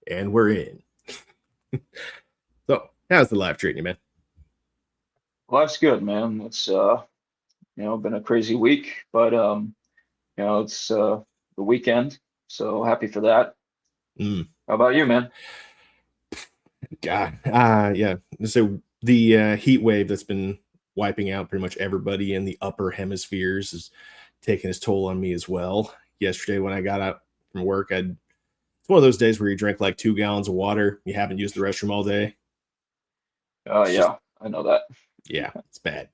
And we're in. So, how's the life treating you, man? Life's good, man. It's been a crazy week, but it's the weekend, so happy for that. Mm, How about you, man? God, yeah. So the heat wave that's been wiping out pretty much everybody in the upper hemispheres is taking its toll on me as well. Yesterday, when I got out from work, it's one of those days where you drink like 2 gallons of water, you haven't used the restroom all day. It's just, Yeah, I know that. yeah, it's bad.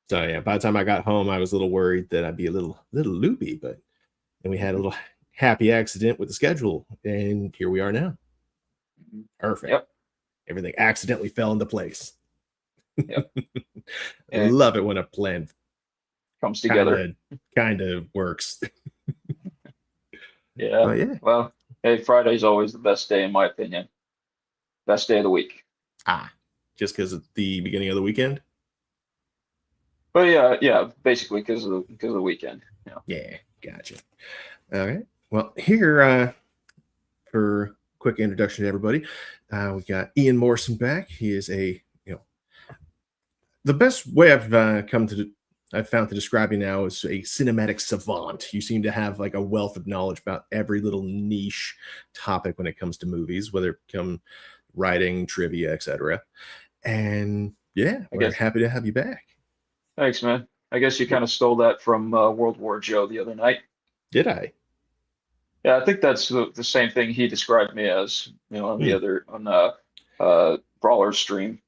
So yeah, by the time I got home, I was a little worried that I'd be a little loopy, but then we had a little happy accident with the schedule, and here we are now. Perfect. Yep, Everything accidentally fell into place. yep. It Love it when a plan comes kind together. of kind of works. Yeah. But yeah, Well, hey, Friday's always the best day in my opinion. Best day of the week. ah, just because it's the beginning of the weekend. But yeah, basically because of the weekend. Yeah. Yeah, gotcha. All right. Well, here for quick introduction to everybody, we got Ian Morrison back. He is the best way I've found to describe you now is a cinematic savant. You seem to have like a wealth of knowledge about every little niche topic when it comes to movies, whether it come writing, trivia, etc. And yeah, I we're guess. happy to have you back. Thanks, man. I guess you kind of stole that from World War Joe the other night. Did I? Yeah, I think that's the same thing he described me as, on the Hmm. other on Brawler stream.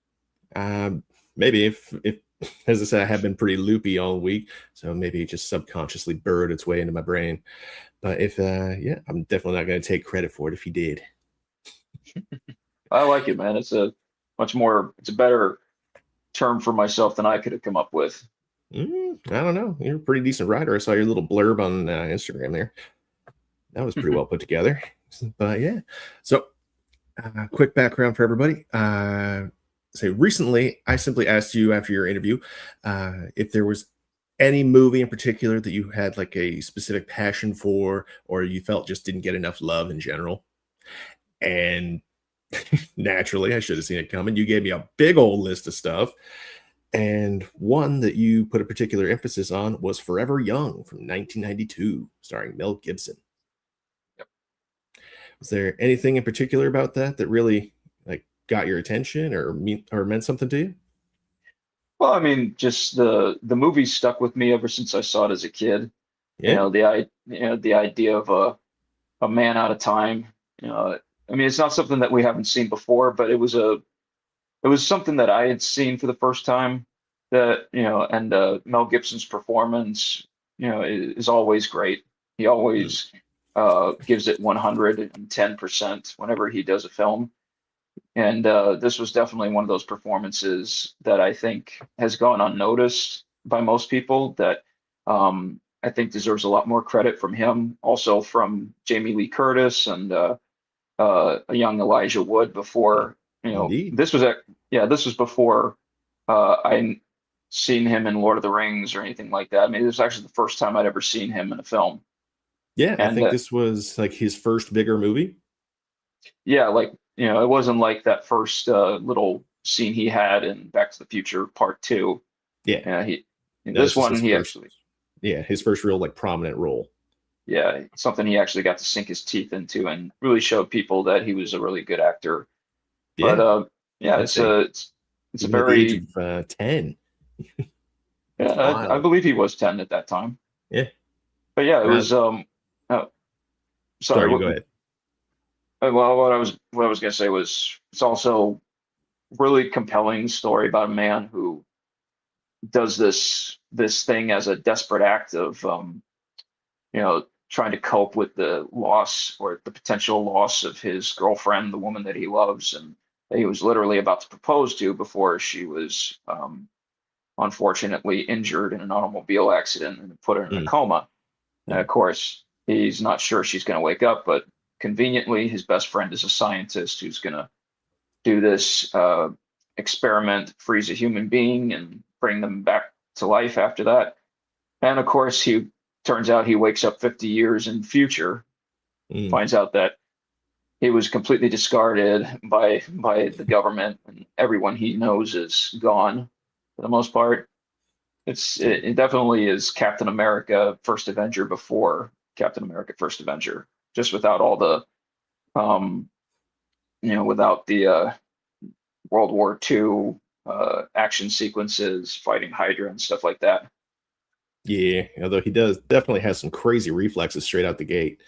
Um, Maybe if as I said, I have been pretty loopy all week, so maybe it just subconsciously burrowed its way into my brain. But if yeah, I'm definitely not going to take credit for it if you did. I like it, man. It's a better term for myself than I could have come up with. I don't know. You're a pretty decent writer. I saw your little blurb on Instagram there. That was pretty well put together. But yeah. So, quick background for everybody. Say recently, I simply asked you after your interview if there was any movie in particular that you had like a specific passion for, or you felt just didn't get enough love in general. And naturally, I should have seen it coming. You gave me a big old list of stuff. And one that you put a particular emphasis on was Forever Young from 1992, starring Mel Gibson. Yep. Was there anything in particular about that that really like got your attention or meant something to you? Well, I mean, just the movie stuck with me ever since I saw it as a kid. Yeah. The idea of a man out of time. I mean, it's not something that we haven't seen before, but it was something that I had seen for the first time. And Mel Gibson's performance, is always great. He Mm. always gives it 110% whenever he does a film. And this was definitely one of those performances that I think has gone unnoticed by most people that I think deserves a lot more credit from him, also from Jamie Lee Curtis and a young Elijah Wood before, Indeed. this was before I seen him in Lord of the Rings or anything like that. I mean, this was actually the first time I'd ever seen him in a film. Yeah, I And think this was like his first bigger movie. yeah, like, it wasn't like that first little scene he had in Back to the Future Part Two. Yeah. Yeah, he in No, this this is one his he first, actually, yeah, his first real like prominent role. yeah, something he actually got to sink his teeth into and really showed people that he was a really good actor. But Yeah. yeah, I'd say it's a even at the age very, of 10. yeah, That's I wild. believe he was 10 at that time. Yeah. But yeah, it Uh, was oh, sorry, Sorry, you go ahead. well, what I was gonna say was it's also really compelling story about a man who does this thing as a desperate act of trying to cope with the loss or the potential loss of his girlfriend, the woman that he loves and that he was literally about to propose to before she was unfortunately injured in an automobile accident and put her in a Mm, coma. And of mm, course, he's not sure she's going to wake up, but conveniently, his best friend is a scientist who's going to do this experiment, freeze a human being, and bring them back to life after that. And of course, he turns out he wakes up 50 years in the future Mm. finds out that he was completely discarded by the government, and everyone he knows is gone for the most part. It definitely is Captain America First Avenger before Captain America First Avenger, just without all the um without the World War II action sequences, fighting Hydra and stuff like that. Yeah, although he does definitely has some crazy reflexes straight out the gate,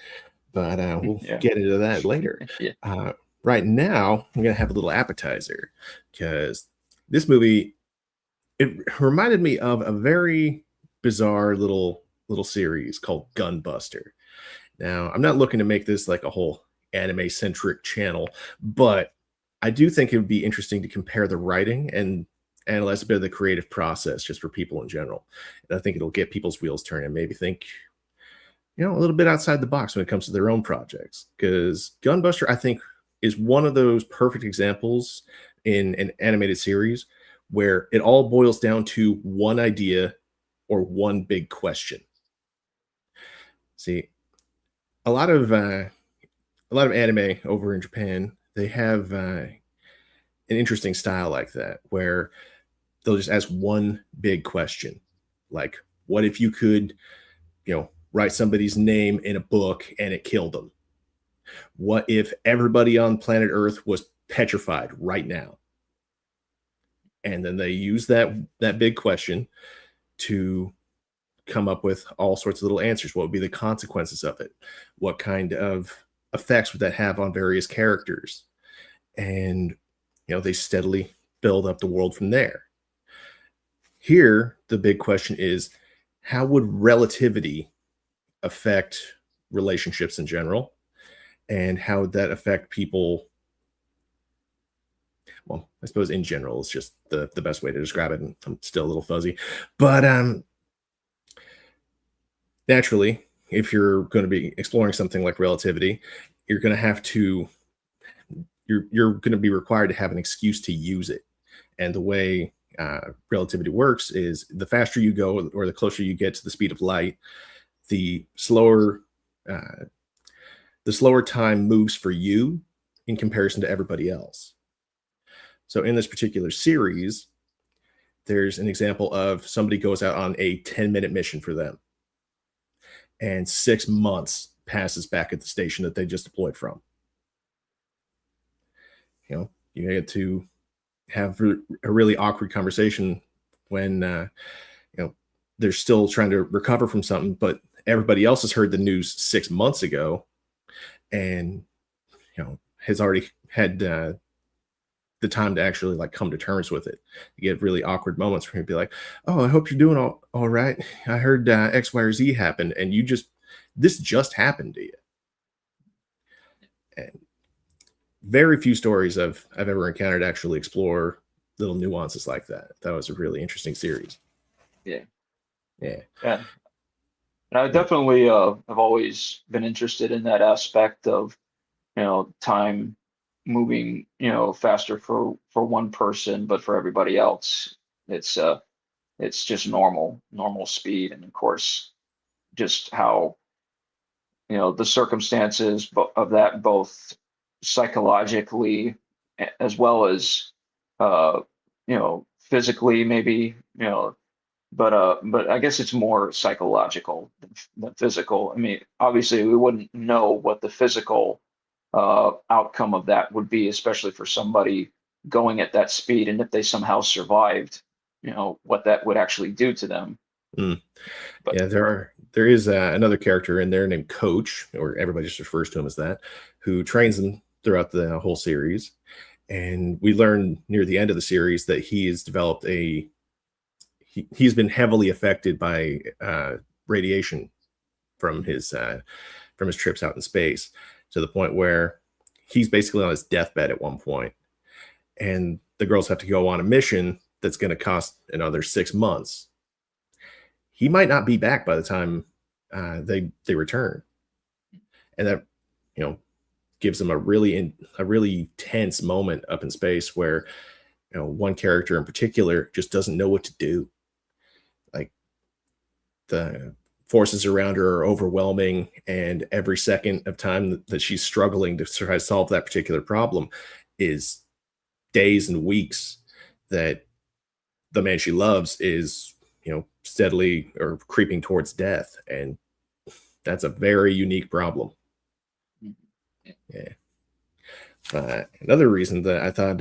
but we'll Yeah, get into that later. yeah, Uh, right now, I'm gonna have a little appetizer because this movie it reminded me of a very bizarre little series called Gunbuster. Now, I'm not looking to make this like a whole anime centric channel, but I do think it would be interesting to compare the writing and analyze a bit of the creative process just for people in general. And I think it'll get people's wheels turning and maybe think, a little bit outside the box when it comes to their own projects. Because Gunbuster, I think, is one of those perfect examples in an animated series where it all boils down to one idea or one big question. See, a lot of anime over in Japan, they have an interesting style like that where they'll just ask one big question, like, "What if you could, write somebody's name in a book and it killed them? What if everybody on planet Earth was petrified right now?" And then they use that big question to come up with all sorts of little answers. What would be the consequences of it? What kind of effects would that have on various characters? And they steadily build up the world from there. Here, the big question is, how would relativity affect relationships in general? And how would that affect people? Well, I suppose in general is just the best way to describe it. And I'm still a little fuzzy. But naturally, if you're going to be exploring something like relativity, you're going to have to you're going to be required to have an excuse to use it. And the way relativity works is the faster you go or the closer you get to the speed of light, the slower time moves for you in comparison to everybody else. So in this particular series, there's an example of somebody goes out on a 10-minute mission for them, and 6 months passes back at the station that they just deployed from. You get to have a really awkward conversation when they're still trying to recover from something, but everybody else has heard the news 6 months ago and has already had the time to actually like come to terms with it. You get really awkward moments where you'd be like, "Oh, I hope you're doing all right. I heard X, Y, or Z happened, and this just happened to you." And very few stories I've ever encountered actually explore little nuances like that. That was a really interesting series. yeah, Yeah. yeah. And I Yeah. definitely have always been interested in that aspect of time moving faster for one person, but for everybody else, it's it's just normal speed, and of course, just how the circumstances of that, both psychologically as well as uh physically, maybe, but I guess it's more psychological than physical. I mean, obviously we wouldn't know what the physical outcome of that would be, especially for somebody going at that speed, and if they somehow survived, what that would actually do to them. Mm. But Yeah, there is another character in there named Coach, or everybody just refers to him as that, who trains them throughout the whole series. And we learn near the end of the series that he has developed he's been heavily affected by radiation from his trips out in space, to the point where he's basically on his deathbed at one point, and the girls have to go on a mission that's going to cost another 6 months. He might not be back by the time they return, and that gives them a really tense moment up in space where one character in particular just doesn't know what to do. Like the forces around her are overwhelming, and every second of time that she's struggling to try to solve that particular problem is days and weeks that the man she loves is, steadily or creeping towards death. And that's a very unique problem. Yeah. Another reason that I thought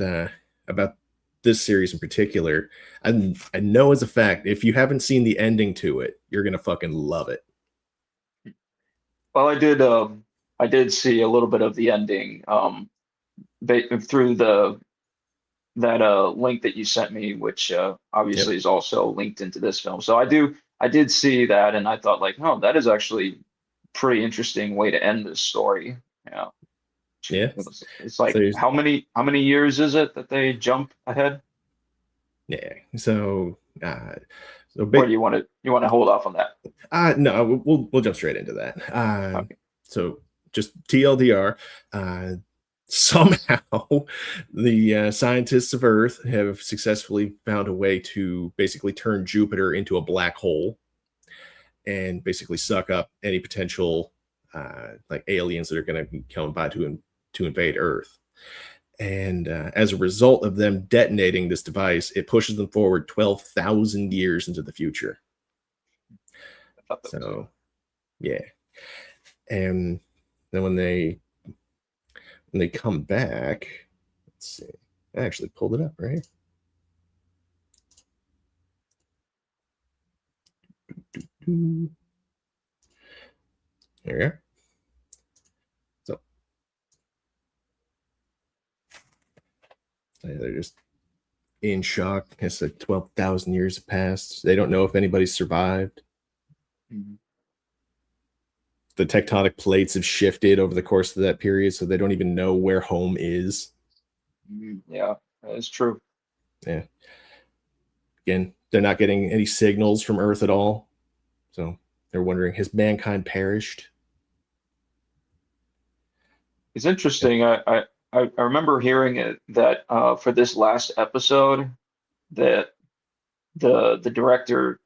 about this series in particular, I know as a fact, if you haven't seen the ending to it, you're gonna fucking love it. Well, I did see a little bit of the ending through the that link that you sent me, which Yep. obviously is also linked into this film. So I did see that, and I thought like, oh, that is actually pretty interesting way to end this story. Yeah, Yeah. it's So like how many years is it that they jump ahead? yeah. So Or big. do you want to hold off on that? No, we'll jump straight into that. Okay. So just TLDR. Somehow, the scientists of Earth have successfully found a way to basically turn Jupiter into a black hole and basically suck up any potential like aliens that are going to be coming by to invade Earth. And as a result of them detonating this device, it pushes them forward 12,000 years into the future. I thought that was So, yeah. And then when they come back, let's see. I actually pulled it up, right? There we are. So they're just in shock. It's like 12,000 years have passed. They don't know if anybody survived. Mhm. The tectonic plates have shifted over the course of that period, so they don't even know where home is. Yeah, that is true. Yeah. Again, they're not getting any signals from Earth at all. So they're wondering, has mankind perished? It's interesting. I remember hearing it that for this last episode that the director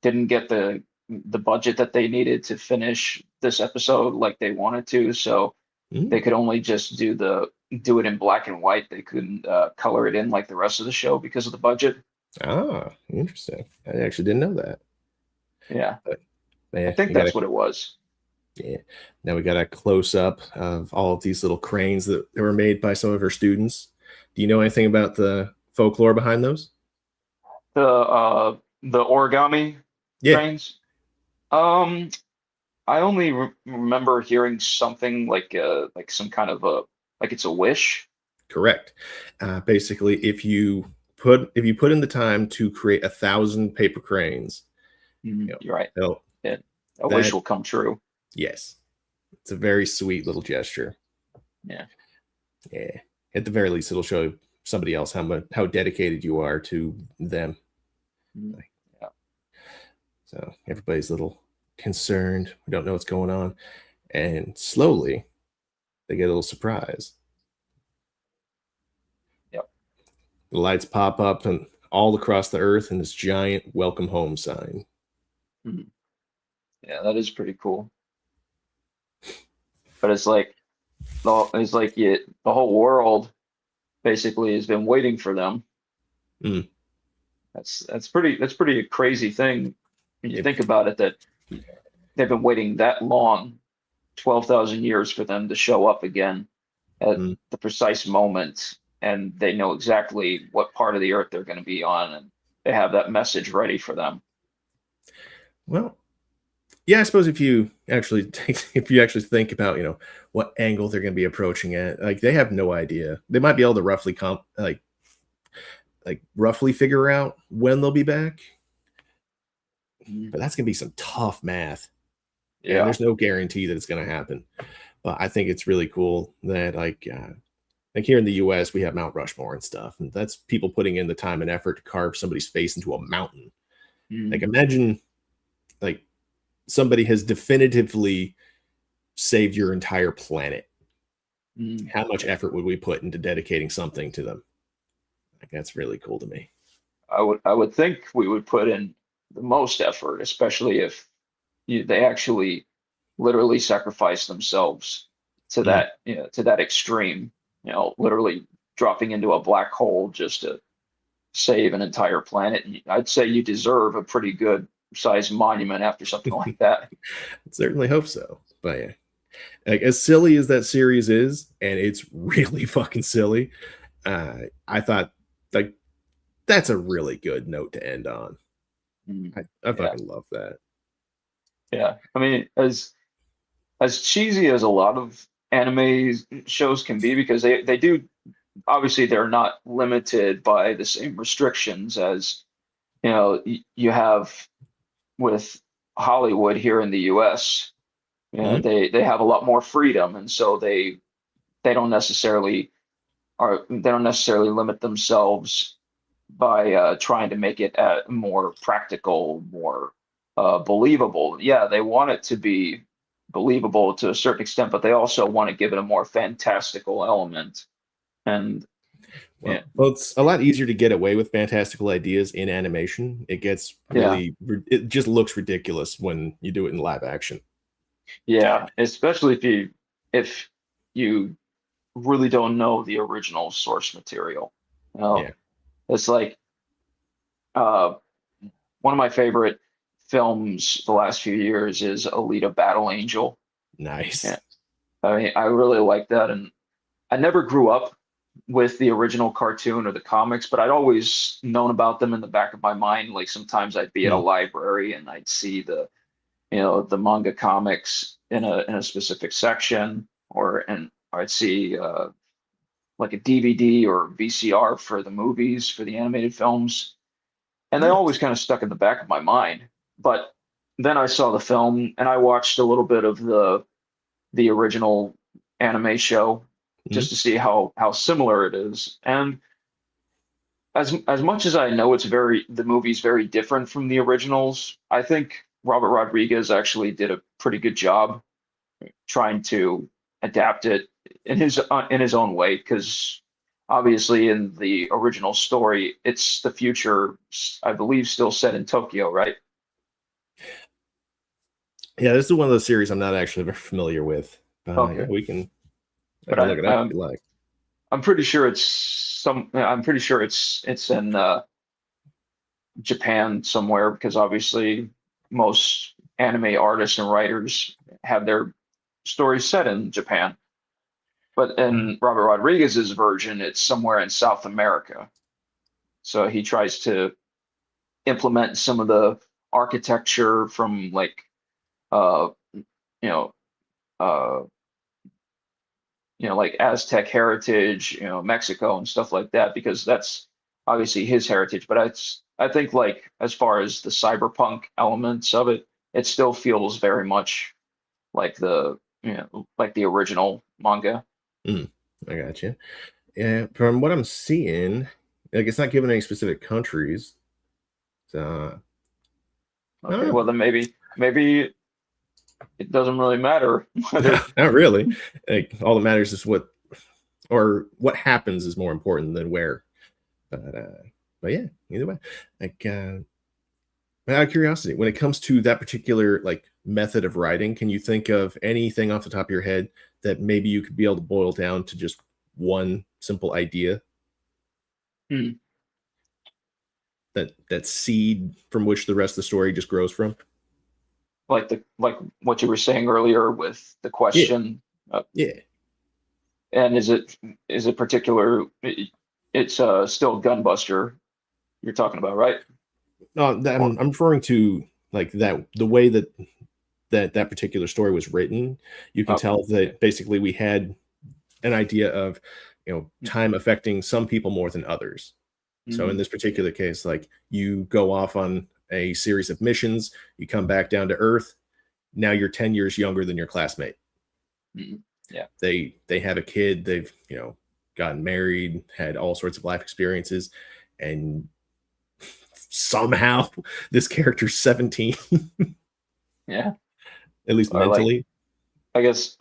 didn't get the budget that they needed to finish this episode like they wanted to, so they Mm. could only just do it in black and white. They couldn't color it in like the rest of the show because of the budget. Interesting. I actually didn't know that. Yeah, But I yeah, think that's what it was. yeah. Now we got a close up of all of these little cranes that were made by some of her students. Do you know anything about the folklore behind those? The origami Yeah, trains. Um, I only remember hearing something like some kind of a like it's a wish. correct. Basically, if you put in the time to create 1,000 paper cranes, You're right. they'll Yeah, a wish that will come true. yes, it's a very sweet little gesture. Yeah. Yeah, at the very least, it'll show somebody else how dedicated you are to them. Mhm. Yeah. So everybody's a little concerned. We don't know what's going on, and slowly they get a little surprise. Yep. The lights pop up and all across the earth in this giant welcome home sign. Mhm. Yeah, that is pretty cool. But it's like the whole world basically has been waiting for them. Mm, That's pretty a crazy thing when you yep. think about it that they've been waiting that long, 12,000 years for them to show up again at Mm. the precise moment, and they know exactly what part of the earth they're going to be on, and they have that message ready for them. Well, yeah, I suppose if you actually if you actually think about what angle they're going to be approaching at, like they have no idea. They might be able to roughly figure out when they'll be back, Mhm. but that's going to be some tough math, and Yeah. there's no guarantee that it's going to happen. But I think it's really cool that like here in the U.S. we have Mount Rushmore and stuff, and that's people putting in the time and effort to carve somebody's face into a mountain. Like Mhm. imagine like somebody has definitively saved your entire planet. Mhm. How much effort would we put into dedicating something to them? Like that's really cool to me. I would think we would put in the most effort, especially if they actually literally sacrifice themselves to Mm. that, to that extreme, literally dropping into a black hole just to save an entire planet. I'd say you deserve a pretty good sized monument after something like that. Certainly hope so. But yeah, like as silly as that series is, and it's really fucking silly. I thought like that's a really good note to end on. Mm, I yeah, fucking love that. yeah. I mean, as cheesy as a lot of anime shows can be, because they do, obviously they're not limited by the same restrictions as you have with Hollywood here in the US. Mhm. They have a lot more freedom, and so they don't necessarily they don't necessarily limit themselves by trying to make it more practical, more believable. Yeah, they want it to be believable to a certain extent, but they also want to give it a more fantastical element. And yeah, Well, it's a lot easier to get away with fantastical ideas in animation. It gets yeah, really, it just looks ridiculous when you do it in live action. yeah. Especially if you really don't know the original source material. You know, Yeah, it's like uh, one of my favorite films the last few years is Alita Battle Angel. Yeah, nice. I mean, I really like that, and I never grew up with the original cartoon or the comics, but I'd always known about them in the back of my mind. Like sometimes I'd be at a Mm. library and I'd see the manga comics in a specific section, or I'd see like a DVD or VCR for the movies, for the animated films, and they always Nice. kind of stuck in the back of my mind. But then I saw the film and I watched a little bit of the original anime show just Mm. to see how similar it is. And as much as I know the movie's very different from the originals, I think Robert Rodriguez actually did a pretty good job trying to adapt it in his own way, because obviously in the original story it's the future, I believe, still set in Tokyo, right? Yeah, this is one of those series I'm not actually very familiar with. Yeah, Okay. I But can look it up if you like. I'm pretty sure it's in Japan somewhere, because obviously most anime artists and writers have their stories set in Japan. But in Robert Rodriguez's version, it's somewhere in South America. So he tries to implement some of the architecture from like you know uh like Aztec heritage, Mexico and stuff like that, because that's obviously his heritage. But I think like as far as the cyberpunk elements of it, it still feels very much like like the original manga. Mm, I got you. Yeah, from what I'm seeing, like it's not giving any specific countries. So I don't Okay, know. well then maybe it doesn't really matter whether. Not really. Like all that matters is what happens is more important than where. But yeah, either way. Like out of curiosity, when it comes to that particular like method of writing, can you think of anything off the top of your head that maybe you could be able to boil down to just one simple idea, Hmm, that seed from which the rest of the story just grows from? like what you were saying earlier with the Yeah, question, yeah. and is it particular? It's still Gunbuster you're talking about, right? No, Or I'm referring to like that the way that particular story was written. You can okay, tell yeah. that basically we had an idea of time affecting some people more than others. So in Mm, this particular case, like you go off on a series of missions, you come back down to Earth. Now you're 10 years younger than your classmate. mm, yeah, They have a kid. They've gotten married, had all sorts of life experiences, and somehow this character's 17, yeah. at least Or like mentally. I guess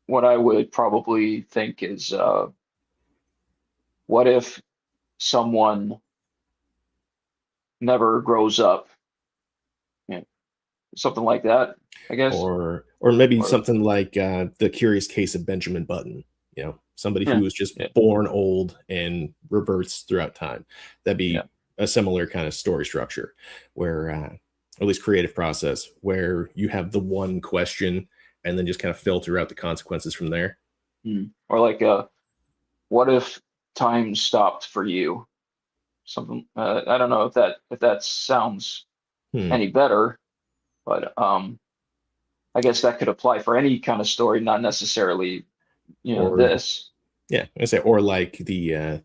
what I would probably think is what if someone never grows up, you know, something like that, I guess. Or maybe Or something like the Curious Case of Benjamin Button. You know, somebody who yeah, was just yeah, born old and reverts throughout time. That'd yeah. be a similar kind of story structure, where at least creative process, where you have the one question and then just kind of filter out the consequences from there. Or like, what if time stopped for you? Something. I don't know if that sounds Hmm. any better, but I guess that could apply for any kind of story, not necessarily, Or this. yeah, I say, or like the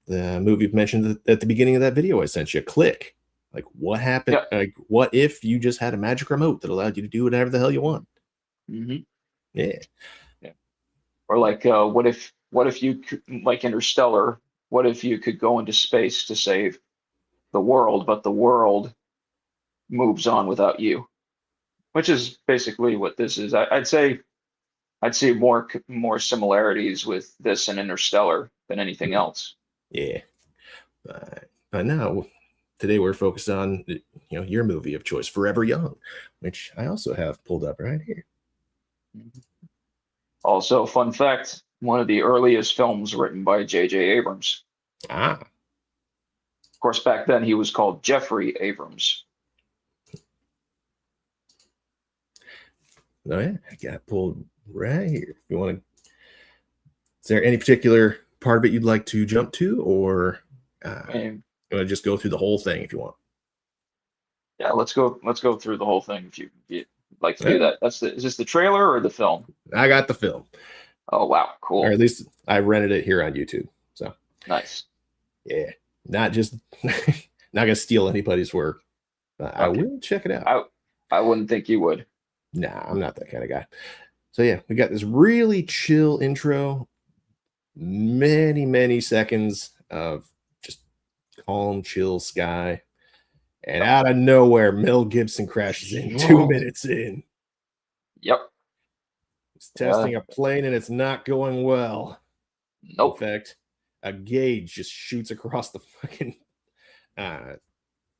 movie mentioned at the beginning of that video I sent you, Click. Like, what happened? Yeah. Like, what if you just had a magic remote that allowed you to do whatever the hell you want? hmm Yeah. Yeah. Or like, what if you could, like Interstellar, what if you could go into space to save the world, but the world moves on without you, which is basically what this is. I'd say more similarities with this and Interstellar than anything else. Yeah. But now, today we're focused on your movie of choice, Forever Young, which I also have pulled up right here. Also, fun fact, one of the earliest films written by J.J. Abrams. Ah, Of course, back then he was called Jeffrey Abrams. oh yeah, I got it pulled right here. If you want to, is there any particular part of it you'd like to jump to, or And you want to just go through the whole thing if you want? yeah, let's go through the whole thing if you'd like to All do right. that. Is this the trailer or the film? I got the film, Oh wow, or at cool. least I rented it here on YouTube. So Nice. yeah, not just not gonna steal anybody's work, but I Okay. will check it out. I I wouldn't think you would. Nah, I'm not that kind of guy. So yeah, we got this really chill intro, many seconds of just calm, chill sky, and Yep. out of nowhere, Mel Gibson crashes in 2 minutes in. Yep. He's Uh, testing a plane and it's not going well. In nope. fact, a gauge just shoots across the fucking uh,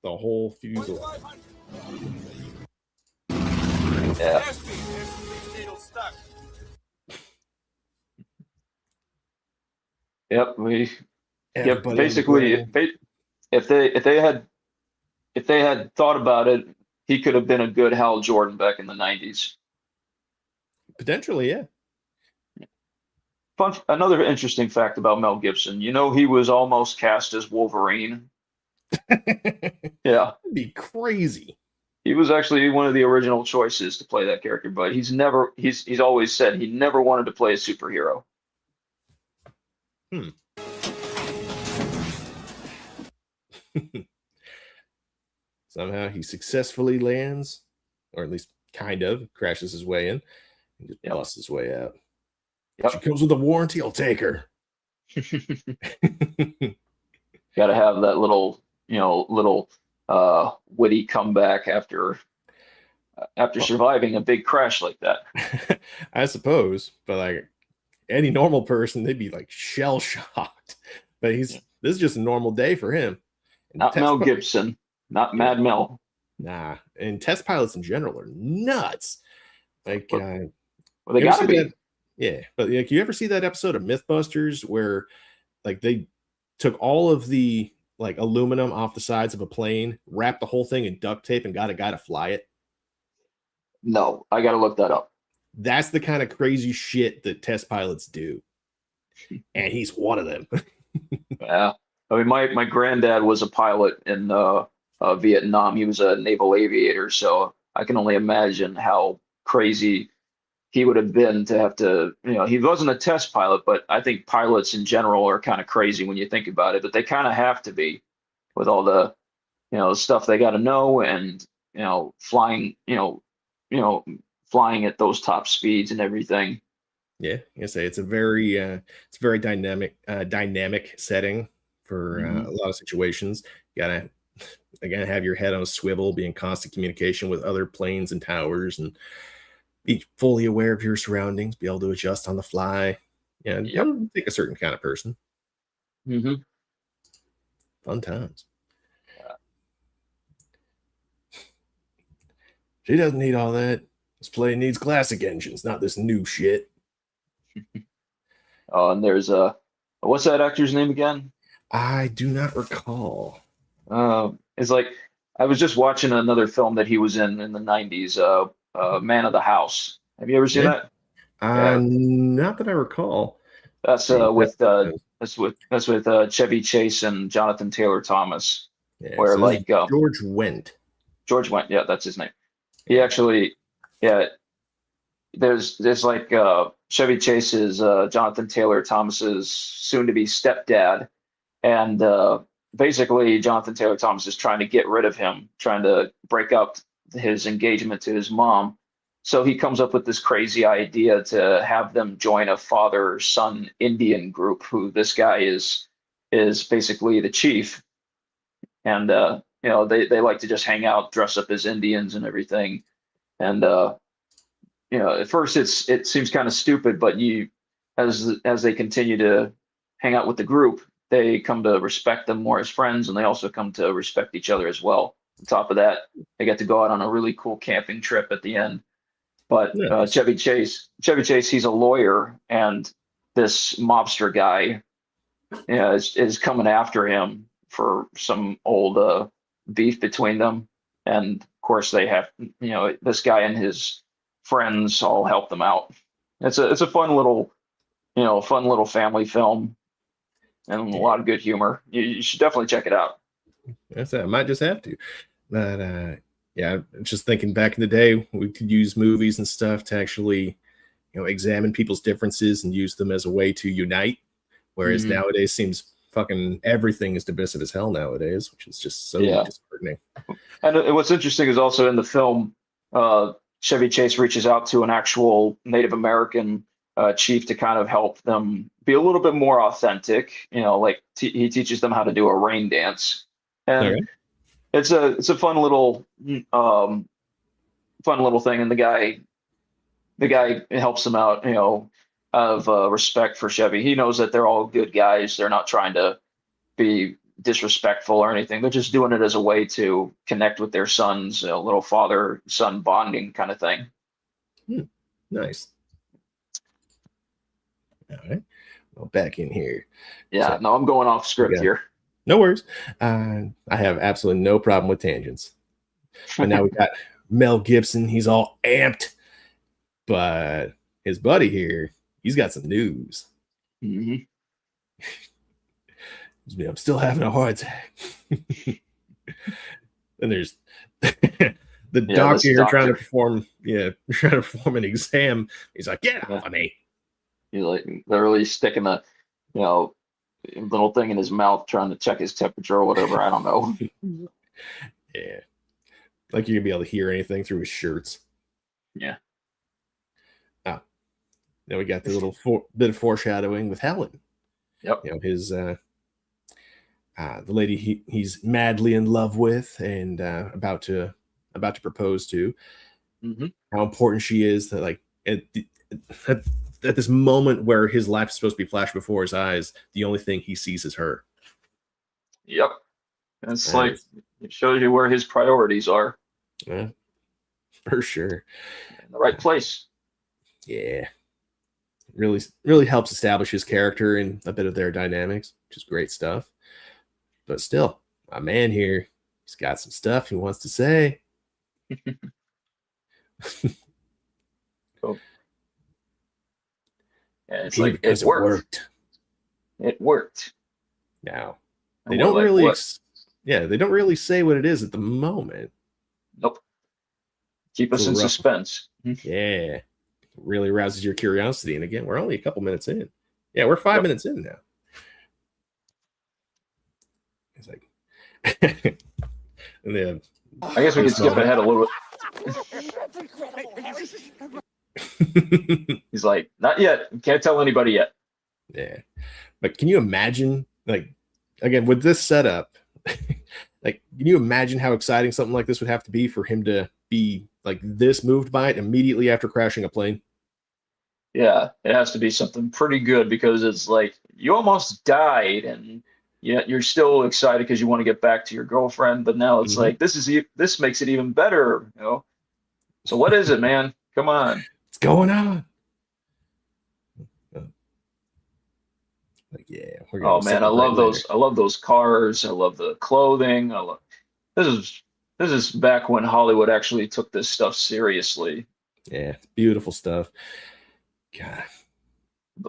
the whole fuselage. Yeah. Yep. Yep. Everybody on the Basically, plane. if they had thought about it, he could have been a good Hal Jordan back in the 90s. Potentially, yeah. Another interesting fact about Mel Gibson, he was almost cast as Wolverine. That'd Yeah, be crazy. he was actually one of the original choices to play that character, but he's always said he never wanted to play a superhero. Hmm. Somehow he successfully lands, or at least kind of crashes his way in and just Yep. busts his way out. She Yep. comes with a warranty, I'll take her. Got to have that little witty comeback after surviving a big crash like that. I suppose, but like any normal person, they'd be like shell shocked. But Yeah. this is just a normal day for him. And Not Mel Gibson, not yeah, Mad Mel. nah. And test pilots in general are nuts. Like, Well, they you ever got to see that? be. Yeah, but like, you ever see that episode of MythBusters where like they took all of the like aluminum off the sides of a plane, wrapped the whole thing in duct tape, and got a guy to fly it? No, I got to look that up. That's the kind of crazy shit that test pilots do, and he's one of them. Yeah. I mean, my granddad was a pilot in Vietnam. He was a naval aviator, so I can only imagine how crazy he would have been to have to, he wasn't a test pilot, but I think pilots in general are kind of crazy when you think about it, but they kind of have to be with all the, stuff they got to know and, flying, you know, flying at those top speeds and everything. Yeah, I say it's a very dynamic setting for hmm a lot of situations. You gotta again have your head on a swivel, be in constant communication with other planes and towers, and be fully aware of your surroundings, be able to adjust on the fly. Yeah, Yep. it'll take a certain kind of person. hmm Fun times. She doesn't need all that. This plane needs classic engines, not this new shit. And there's what's that actor's name again? I do not recall. It's like I was just watching another film that he was in the 90s, Man of the House. Have you ever seen Yeah. that? Yeah, Not that I recall. that's See, Chevy Chase and Jonathan Taylor Thomas, yeah, where so this is like George Wendt. George went, yeah, that's his name. He Yeah. actually, yeah, there's like Chevy Chase's Jonathan Taylor Thomas's soon-to-be stepdad, and basically Jonathan Taylor Thomas is trying to get rid of him, trying to break up his engagement to his mom. So he comes up with this crazy idea to have them join a father-son Indian group, who this guy is basically the chief, and they like to just hang out, dress up as Indians and everything, and at first it seems kind of stupid, but as they continue to hang out with the group, they come to respect them more as friends, and they also come to respect each other as well. On top of that, they get to go out on a really cool camping trip at the end. But Nice. Chevy Chase, he's a lawyer, and this mobster guy, is coming after him for some old beef between them. And of course, they have, this guy and his friends all help them out. It's a fun little family film and a Yeah, lot of good humor. You should definitely check it out. that's it. I might just have to. But yeah, just thinking back in the day, we could use movies and stuff to actually, examine people's differences and use them as a way to unite. Whereas Mhm. nowadays seems fucking everything is divisive as hell nowadays, which is just so Yeah. disheartening. And what's interesting is also in the film, Chevy Chase reaches out to an actual Native American chief to kind of help them be a little bit more authentic. Like he teaches them how to do a rain dance, and Okay. it's a um, fun little thing. And the guy helps them out, out of respect for Chevy. He knows that they're all good guys. They're not trying to be disrespectful or anything. They're just doing it as a way to connect with their sons, little father son bonding kind of thing. Hmm. Nice. All right. Well, back in here. Yeah, So no, I'm going off script yeah, here. no worries. I have absolutely no problem with tangents. But now we got Mel Gibson. He's all amped, but his buddy here, he's got some news. Mhm. I'm still having a heart attack. And there's the Yeah, doctor this here trying to doctor. perform, trying to perform an exam. He's like, "Get Yeah, off of me." he like literally sticking a you know little thing in his mouth trying to check his temperature or whatever. I don't know. Yeah, like you're gonna be able to hear anything through his shirts. Yeah. Ah, now we got the little bit of foreshadowing with Helen. Yep. His the lady he's madly in love with and about to propose to. Hmm. How important she is that like at, at this moment where his life is supposed to be flashed before his eyes, the only thing he sees is her. Yep. It's And like it's it shows you where his priorities are uh, for sure. in the right place. Yeah, really helps establish his character and a bit of their dynamics, which is great stuff. But still, my man here, he's got some stuff he wants to say. So, yeah, it's Maybe like it because it worked. worked. It worked. Now they And we're don't like, really, what? they don't really say what it is at the moment. Nope. Keep us in Corrupt. suspense. Yeah, really rouses your curiosity. And again, we're only a couple minutes in. Yeah, we're 5 minutes in now. It's like, and then I guess we could skip ahead a little bit. He's like, not yet. Can't tell anybody yet. yeah, but can you imagine, like, again with this setup, like, can you imagine how exciting something like this would have to be for him to be like this moved by it immediately after crashing a plane? Yeah, it has to be something pretty good because it's like you almost died and yet you're still excited because you want to get back to your girlfriend, but now it's Mhm. like this makes it even better. So what is it, man? Come on. What's going on? Uh, Like, yeah, we're gonna Oh go man, I celebrate love later. those. I love those cars. I love the clothing. This is this is back when Hollywood actually took this stuff seriously. Yeah, beautiful stuff. God,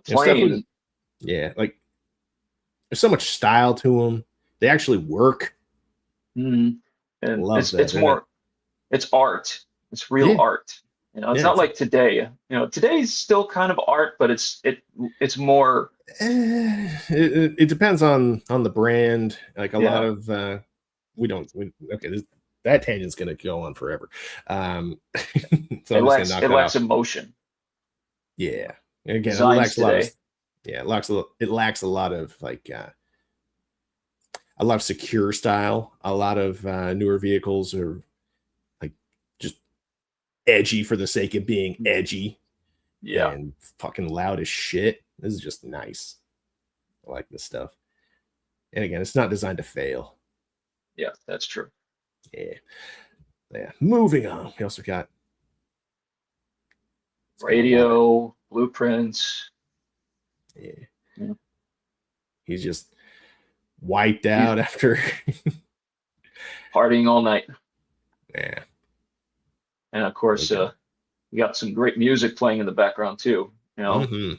The stuff with, plane, yeah, like there's so much style to them. They actually work. mm, and Love that. it's They're not. more it's art. It's real Yeah, art. It's yeah. not It's like today. Today's still kind of art, but it's more. it depends on the brand. Like a lot Yeah, of okay, that tangent's gonna go on forever. So I'm just gonna knock it that lacks off. emotion. Yeah. And again, it Designs lacks a lot of, today. yeah, it lacks a lot of like a lot of secure style. A lot of newer vehicles are like just edgy for the sake of being edgy Yeah, and fucking loud as shit. This is just nice. I like this stuff. And again, it's not designed to fail. yeah, that's true. Yeah. Yeah. Moving on. We also got, it's got a lot of, Radio, blueprints. yeah. Yeah. He's just wiped He's out after, partying all night, yeah. and of course, Okay. we got some great music playing in the background too. You know, Mm-hmm.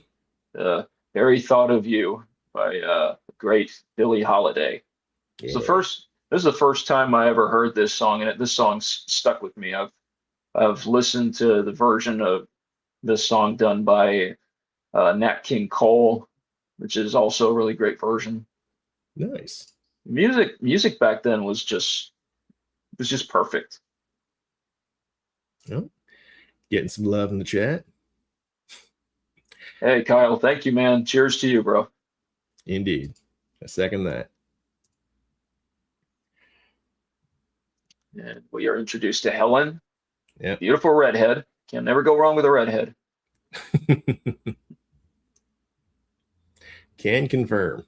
uh, "Very Thought of You" by the great Billie Holiday. Yeah. This is the first time I ever heard this song, and this song's stuck with me. I've listened to the version of this song done by Nat King Cole, which is also a really great version. Nice. Music back then was just perfect. Well, getting some love in the chat. Hey Kyle, thank you, man. Cheers to you, bro. Indeed. I second that. And we are introduced to Helen, Yep. beautiful redhead. Can never go wrong with a redhead. Can confirm.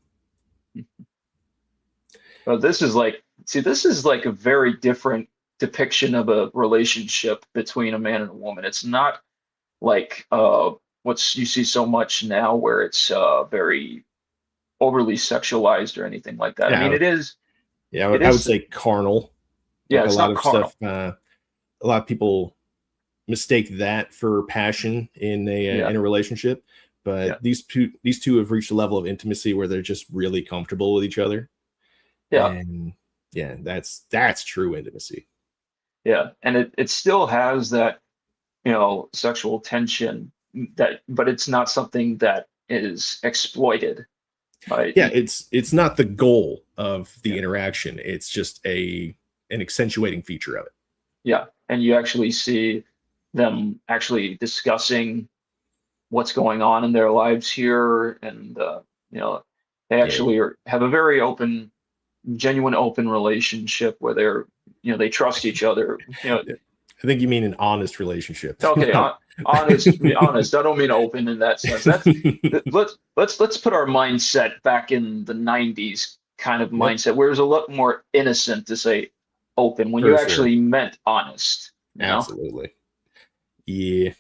But this is like a very different depiction of a relationship between a man and a woman. It's not like what's you see so much now where it's very overly sexualized or anything like that. I mean, Yeah. Yeah. it I would is, say carnal. yeah, Like a it's lot not of stuff. carnal. A lot of people mistake that for passion Yeah, in a relationship, yeah, but these two have reached a level of intimacy where they're just really comfortable with each other, yeah, and yeah, that's true intimacy. yeah. And it still has that, sexual tension but it's not something that is exploited by Yeah, it's not the goal of the yeah, interaction. It's just an accentuating feature of it. yeah. And you actually see them actually discussing what's going on in their lives here, and you know, they Yeah, actually have a very open, genuine, open relationship where they trust each other. I think you mean an honest relationship. Okay, Not- honest. I don't mean open in that sense. Let's put our mindset back in the 90s kind of Yep, mindset, where it's a lot more innocent to say open when you for sure. actually meant honest, you know? Absolutely. Yeah.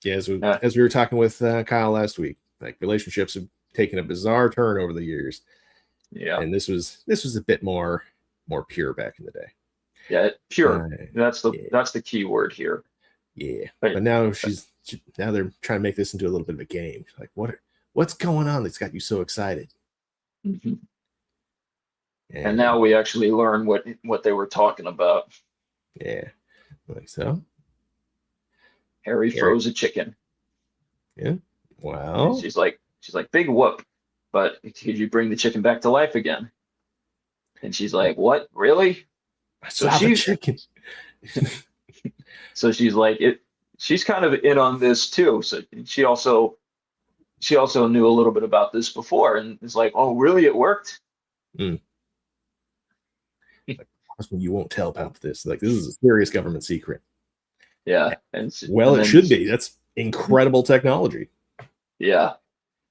Yeah, Uh, as we were talking with Kyle last week, like relationships have taken a bizarre turn over the years, yeah, and this was a bit more pure back in the day. yeah, pure. Uh, yeah, That's the key word here. yeah. But But now now they're trying to make this into a little bit of a game. Like what's going on that's got you so excited? mhm. And now And we actually learn what they were talking about. yeah, like so. Harry Harry, froze a chicken, yeah. and Well, she's like, big whoop, but could you bring the chicken back to life again? And she's like, what, really? I So saw the she chicken. so she's like it. She's kind of in on this too. So she also knew a little bit about this before, and is like, oh, really? It worked? Mm. Like, you won't tell about this. Like this is a serious government secret. Yeah, Well, and it then should be. That's incredible technology. yeah,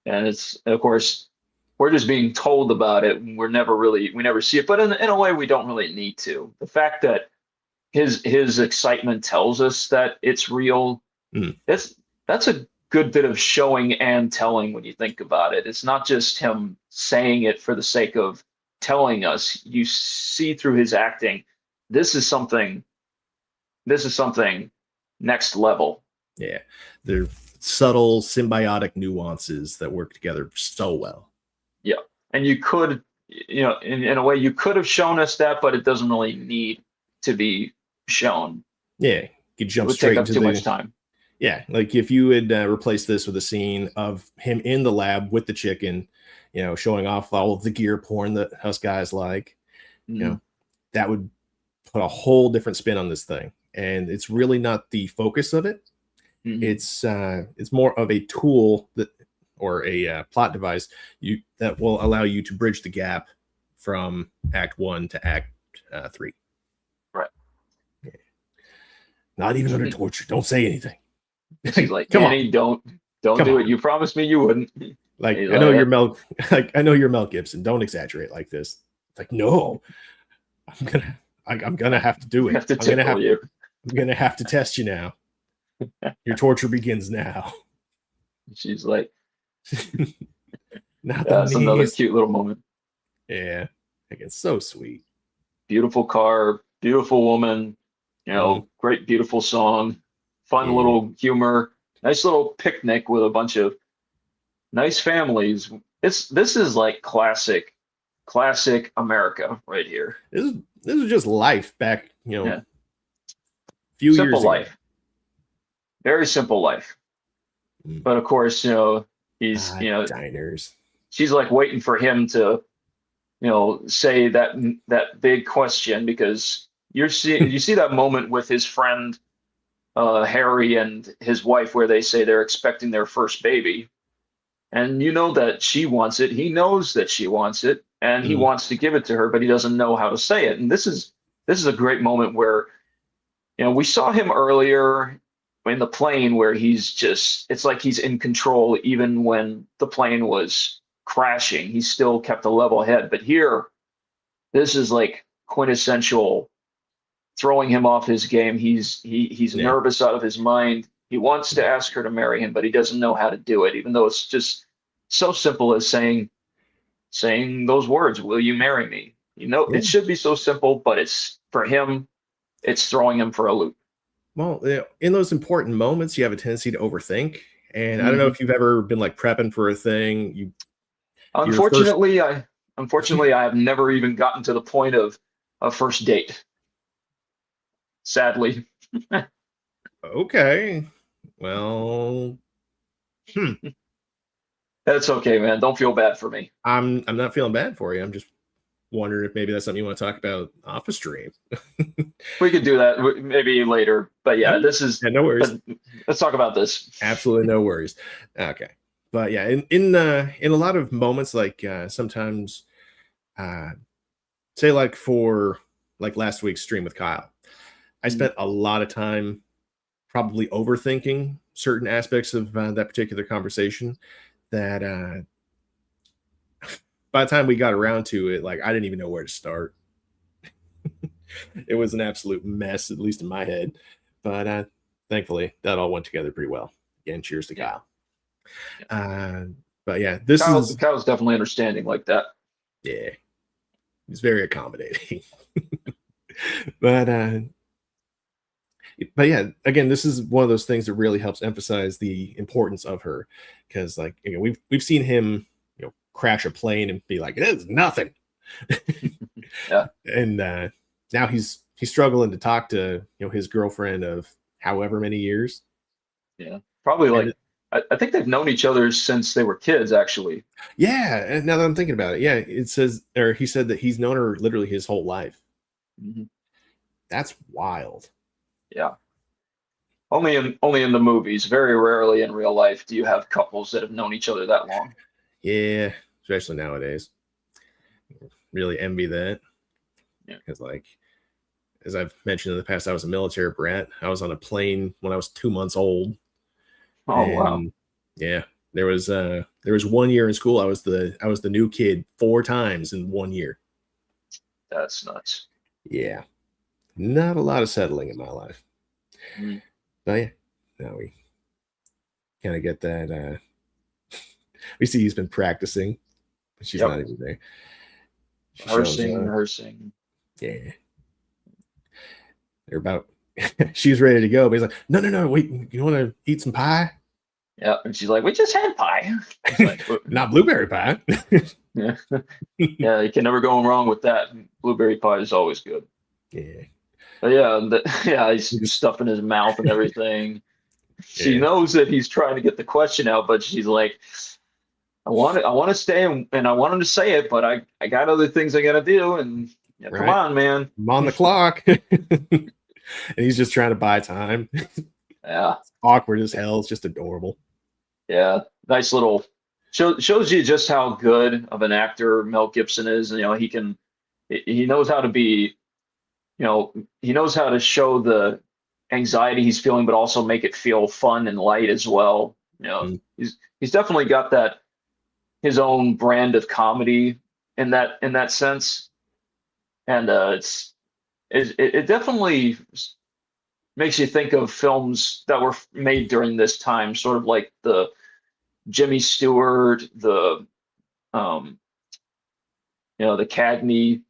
and it's of course we're just being told about it. And we never see it, but in a way we don't really need to. The fact that his excitement tells us that it's real. Mm. That's a good bit of showing and telling when you think about it. It's not just him saying it for the sake of telling us. You see through his acting, this is something, this is something next level. Yeah, they're subtle symbiotic nuances that work together so well. Yeah. And you could, in a way, you could have shown us that, but it doesn't really need to be shown. Yeah, you could It jump would take straight up into too much the time. yeah, like if you would replace this with a scene of him in the lab with the chicken, showing off all of the gear porn that us guys like, Mhm. that would put a whole different spin on this thing. And it's really not the focus of it. Mhm. It's more of a tool that or a plot device that will allow you to bridge the gap from Act 1 to Act 3. Right. Not even under torture. Don't say anything. She's like, Come on, Annie, don't come do on. it. You promised me you wouldn't. Like He's I know like, you're Mel. Like I know you're Mel Gibson. Don't exaggerate like this. It's like no, I'm gonna have to do I it. have to tickle you. I'm gonna have to test you now. Your torture begins now. She's like, Not the that's another knees. cute little moment. Yeah, like it's so sweet. Beautiful car, beautiful woman, great, beautiful song, fun Yeah, little humor, nice little picnic with a bunch of nice families. This is like classic America right here. this is just life back, Yeah, few simple years ago. life, very simple life. Mm. But of course, he's, Diners. she's like waiting for him to, say that big question because you see that moment with his friend Harry and his wife where they say they're expecting their first baby. And you know that she wants it. He knows that she wants it, and he Mm. wants to give it to her, but he doesn't know how to say it. And this is a great moment where, we saw him earlier in the plane where it's like he's in control even when the plane was crashing. He still kept a level head. But here, this is like quintessential throwing him off his game. He's Yeah. nervous out of his mind. He wants to ask her to marry him, but he doesn't know how to do it, even though it's just so simple as saying those words, "Will you marry me?" Yeah. It should be so simple, but it's for him, it's throwing him for a loop. Well, in those important moments, you have a tendency to overthink. And I don't know Mhm. if you've ever been like prepping for a thing. Your first Unfortunately, I have never even gotten to the point of a first date. Sadly, okay. Well, hmm. that's okay, man. Don't feel bad for me. I'm not feeling bad for you. I'm just wondering if maybe that's something you want to talk about off the stream. We could do that maybe later, but yeah, Yeah, no worries. let's talk about this. Absolutely no worries. Okay. But yeah, in a lot of moments, like sometimes uh say like for like last week's stream with Kyle, I Mhm. spent a lot of time probably overthinking certain aspects of that particular conversation that by the time we got around to it, like I didn't even know where to start. It was an absolute mess, at least in my head. But thankfully, that all went together pretty well. Again, cheers to Yeah. Kyle. Uh, but yeah, this is Kyle's definitely understanding like that. yeah, he's very accommodating. but yeah, again, this is one of those things that really helps emphasize the importance of her because, like, we've seen him, crash a plane and be like, it is nothing, Yeah. and now he's struggling to talk to his girlfriend of however many years. Yeah. Probably And like I think they've known each other since they were kids, actually. yeah, and now that I'm thinking about it, yeah, it says or he said that he's known her literally his whole life. Mhm. That's wild. Yeah. Only in the movies. Very rarely in real life do you have couples that have known each other that long. Yeah, especially nowadays. Really envy that Yeah. because, like, as I've mentioned in the past, I was a military brat. I was on a plane when I was 2 months old, Oh wow. and yeah, there was 1 year in school. I was the new kid 4 times in 1 year. That's nuts. Yeah, Not a lot of settling in my life. Mm. But yeah, now we kind of get that. We see he's been practicing, but she's not Yep. even there. She shows Rehearsing, up. rehearsing. Yeah, they're about. She's ready to go, but he's like, no, no, no, wait, you want to eat some pie? Yeah. And she's like, we just had pie. It's like, Not blueberry pie. yeah. Yeah, you can never go wrong with that. Blueberry pie is always good. Yeah, But yeah, yeah, he's he just stuffing his mouth and everything. She yeah, knows that he's trying to get the question out, but she's like, I want to stay and I want him to say it, but I got other things I got to do. And yeah, come right. on, man. I'm on the clock, and he's just trying to buy time. Yeah, Awkward as hell. It's just adorable. yeah. Nice little shows you just how good of an actor Mel Gibson is. You know, he knows how to be, he knows how to show the anxiety he's feeling, but also make it feel fun and light as well. You know, Mm, he's definitely got that his own brand of comedy in that sense, and it definitely makes you think of films that were made during this time, sort of like the Jimmy Stewart, the um, the Cagney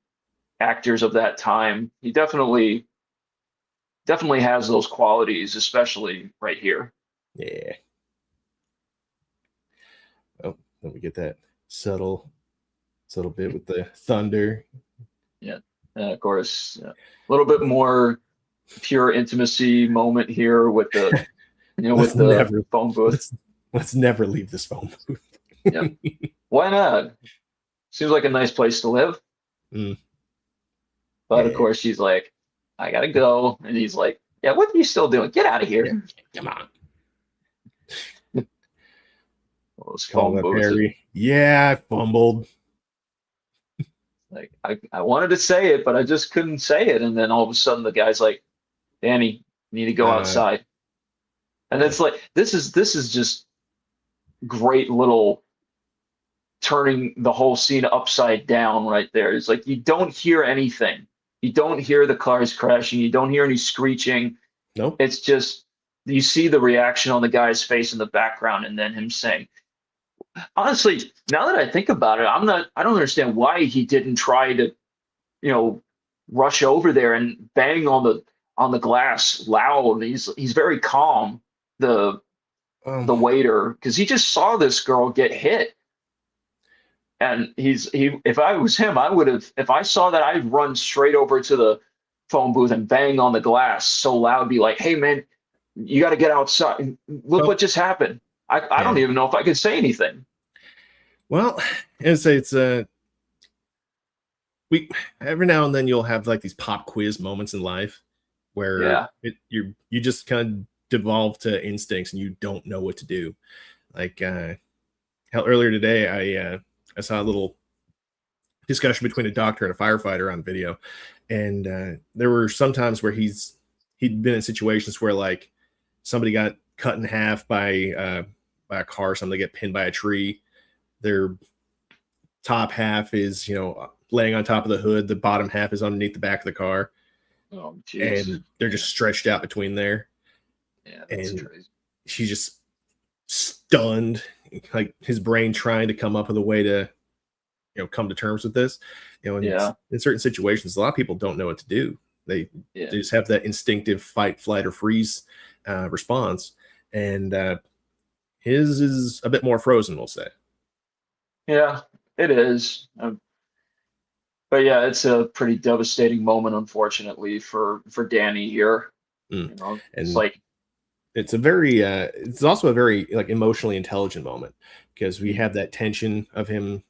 actors of that time. He definitely has those qualities, especially right here. yeah. Oh, let me get that subtle bit with the thunder. Yeah, and of course, a little bit more pure intimacy moment here with the Let's with the never phone booth. let's never leave this phone booth. Yeah, why not? Seems like a nice place to live. Mm, But of yeah, course, she's like, I gotta go, and he's like, Yeah, what are you still doing? Get out of yeah. here. Come on. Those Call phone up booths. Harry. Yeah, I fumbled. Like I wanted to say it, but I just couldn't say it. And then all of a sudden, the guy's like, Danny, you need to go Uh, outside. And yeah. it's like this is just great little turning the whole scene upside down right there. It's like you don't hear anything. You don't hear the cars crashing. You don't hear any screeching. Nope. It's just you see the reaction on the guy's face in the background, and then him saying, honestly, now that I think about it, I don't understand why he didn't try to, you know, rush over there and bang on the glass loud. He's very calm, the Um, the waiter, because he just saw this girl get hit. And he if I was him, I would have if I saw that, I'd run straight over to the phone booth and bang on the glass so loud, be like, hey man, you got to get outside. Look what well, just happened. I don't yeah. even know if I could say anything. Well, and say it's we every now and then you'll have like these pop quiz moments in life where Yeah. you just kind of devolve to instincts and you don't know what to do. Like hell, earlier today, I saw a little discussion between a doctor and a firefighter on video, and there were some times where he'd been in situations where like somebody got cut in half by a car, somebody get pinned by a tree. Their top half is laying on top of the hood, the bottom half is underneath the back of the car, Oh, jeez. and they're Yeah. just stretched out between there, Yeah, that's and crazy. she's just stunned, like his brain trying to come up with a way to come to terms with this. Yeah. In certain situations, a lot of people don't know what to do. they Yeah. they just have that instinctive fight, flight, or freeze response, and his is a bit more frozen, we'll say. Yeah, it is. But yeah, it's a pretty devastating moment, unfortunately, for Danny here. Mm. You know, it's And like, it's also a very like emotionally intelligent moment, because we mm, have that tension of him,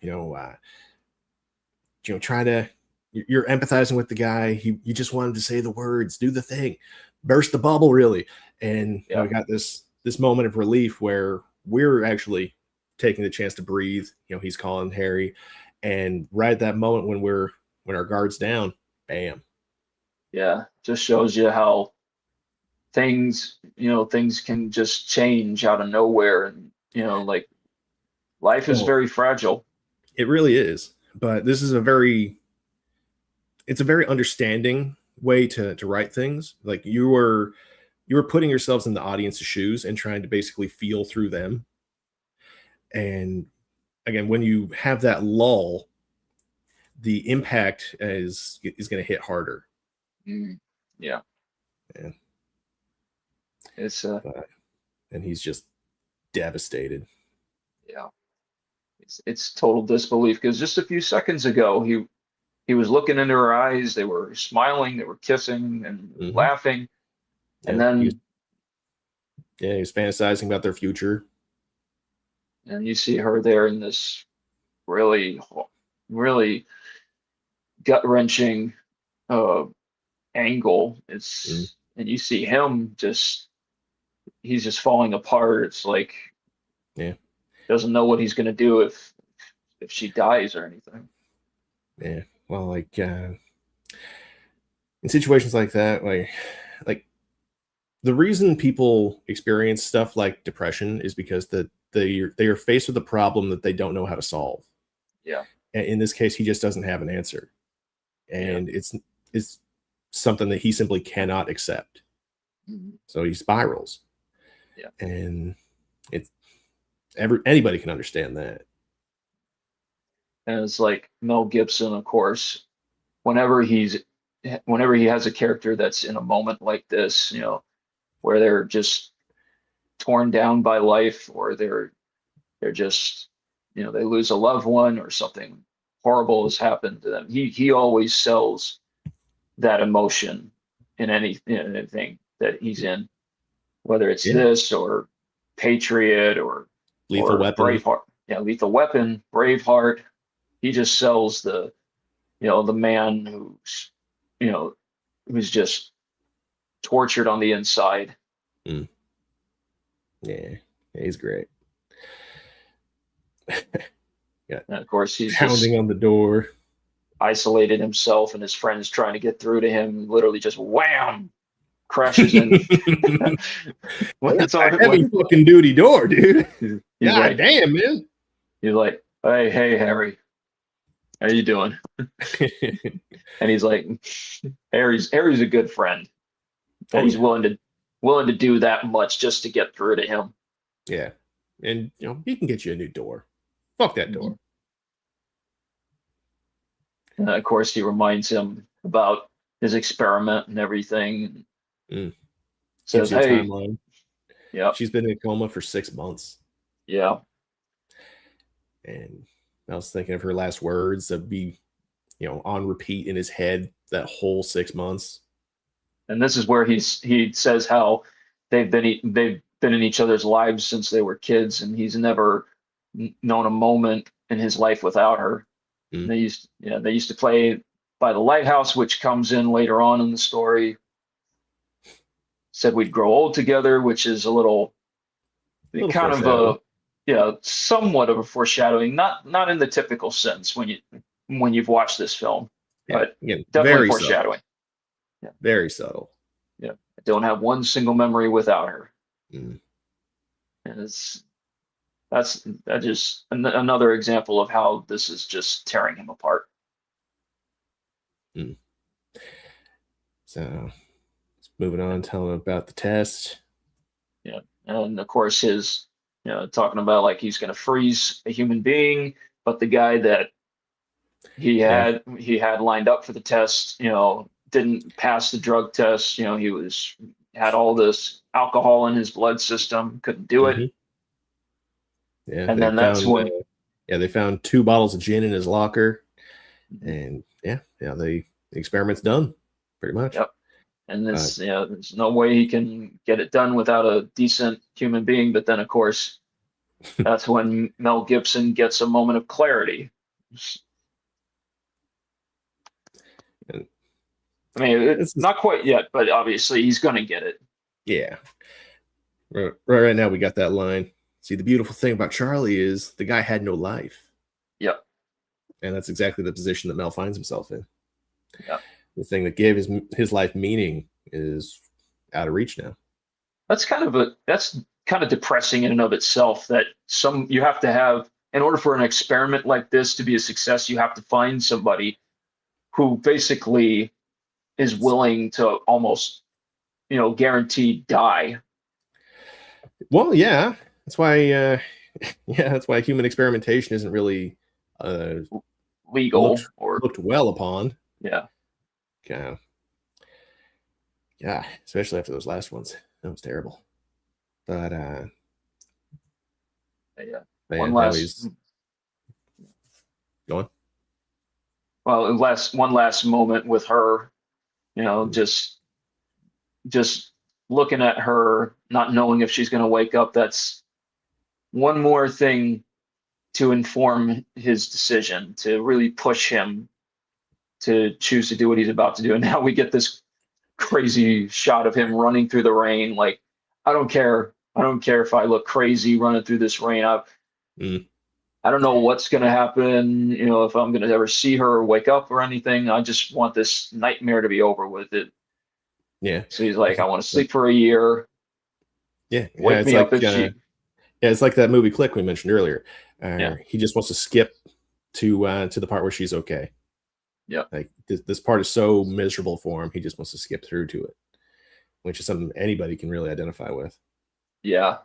trying to you're empathizing with the guy. You just want him to say the words, do the thing, burst the bubble, really. And we yeah, got this moment of relief where we're actually taking the chance to breathe. He's calling Harry, and right at that moment when our guard's down, bam. yeah, just shows you how things can just change out of nowhere, and like life is Oh, very fragile. it really is. But this is a very understanding way to write things. Like you were putting yourselves in the audience's shoes and trying to basically feel through them. And again, when you have that lull, the impact is going to hit harder. Mm, yeah. Yeah. It's And he's just devastated. yeah. It's total disbelief because just a few seconds ago he was looking into her eyes. They were smiling, they were kissing and Mm-hmm. laughing, and Yeah, then he's fantasizing about their future. and you see her there in this really really gut-wrenching uh angle. Mm, It's and you see him just he's just falling apart. It's like yeah, doesn't know what he's gonna do if she dies or anything. yeah. Well, like in situations like that, like the reason people experience stuff like depression is because they are faced with a problem that they don't know how to solve. Yeah, And in this case, he just doesn't have an answer, yeah. and it's something that he simply cannot accept. Mhm. So he spirals, Yeah. and it's anybody can understand that. And it's like Mel Gibson, of course, whenever he's whenever he has a character that's in a moment like this, where they're just torn down by life or they're just, they lose a loved one or something horrible has happened to them. He always sells that emotion in anything that he's in, whether it's Yeah, this or Patriot Lethal or Weapon. Braveheart. Yeah, Lethal Weapon, Braveheart. He just sells the man you know, who's just tortured on the inside. Mm, yeah, he's great. Yeah, And of course, he's pounding just on the door. isolated himself and his friends trying to get through to him, literally just wham, crashes in. When That's it's a on, heavy fucking duty door, dude. he's God like, damn, man. hey, Harry, how you doing? And he's like, Harry's a good friend that Oh he's yeah, willing to do that much just to get through to him. yeah, and he can get you a new door. Fuck that door. Mhm. And of course, he reminds him about his experiment and everything. Mm. Gives Says, you a hey, timeline. yep, She's been in a coma for 6 months, yeah. and I was thinking of her last words that be on repeat in his head that whole 6 months. And this is where he says how they've been in each other's lives since they were kids, and he's never known a moment in his life without her. Mm. And they used to play by the lighthouse, which comes in later on in the story. Said we'd grow old together, which is a little A little kind of foreshadowing. somewhat of a foreshadowing, not in the typical sense when you've watched this film, Yeah, but again, definitely very subtle. foreshadowing. Yeah, Very subtle. yeah. I don't have one single memory without her, Mm. and that just another example of how this is just tearing him apart. Mm. So moving on, telling him about the test. Yeah, and of course his talking about like he's going to freeze a human being, but the guy that Yeah. he had lined up for the test, didn't pass the drug test. He had all this alcohol in his blood system, couldn't do it. Hmm. Yeah, And then that's when, they found 2 bottles of gin in his locker, and the experiment's done, pretty much. yep. And Uh, there's no way he can get it done without a decent human being. But then, of course, that's when Mel Gibson gets a moment of clarity. and I mean, this is not quite yet, but obviously he's going to get it. yeah. Right now we got that line. See, the beautiful thing about Charlie is the guy had no life, Yep. and that's exactly the position that Mel finds himself in. Yep. The thing that gave his life meaning is out of reach now. That's kind of depressing in and of itself that you have to have in order for an experiment like this to be a success, you have to find somebody who basically is willing to almost, guaranteed die. Well, yeah, that's why. Yeah, that's why human experimentation isn't really uh, looked Legal or looked well upon. yeah. Yeah, yeah, especially after those last ones. That was terrible. But Yeah. man, One now last he's going. one last moment with her, Mm. just looking at her, not knowing if she's going to wake up. That's one more thing to inform his decision, to really push him to choose to do what he's about to do. And now we get this crazy shot of him running through the rain. Like, I don't care. I don't care if I look crazy running through this rain. Mm. I don't know what's going to happen, if I'm going to ever see her or wake up or anything. I just want this nightmare to be over with it. Yeah, So he's like, I want to sleep for a year. yeah, yeah. Wake It's me up like if she. yeah, it's like that movie Click we mentioned earlier. Yeah. He just wants to skip to the part where she's okay. Yeah. Like this part is so miserable for him, he just wants to skip through to it, which is something anybody can really identify with. Yeah.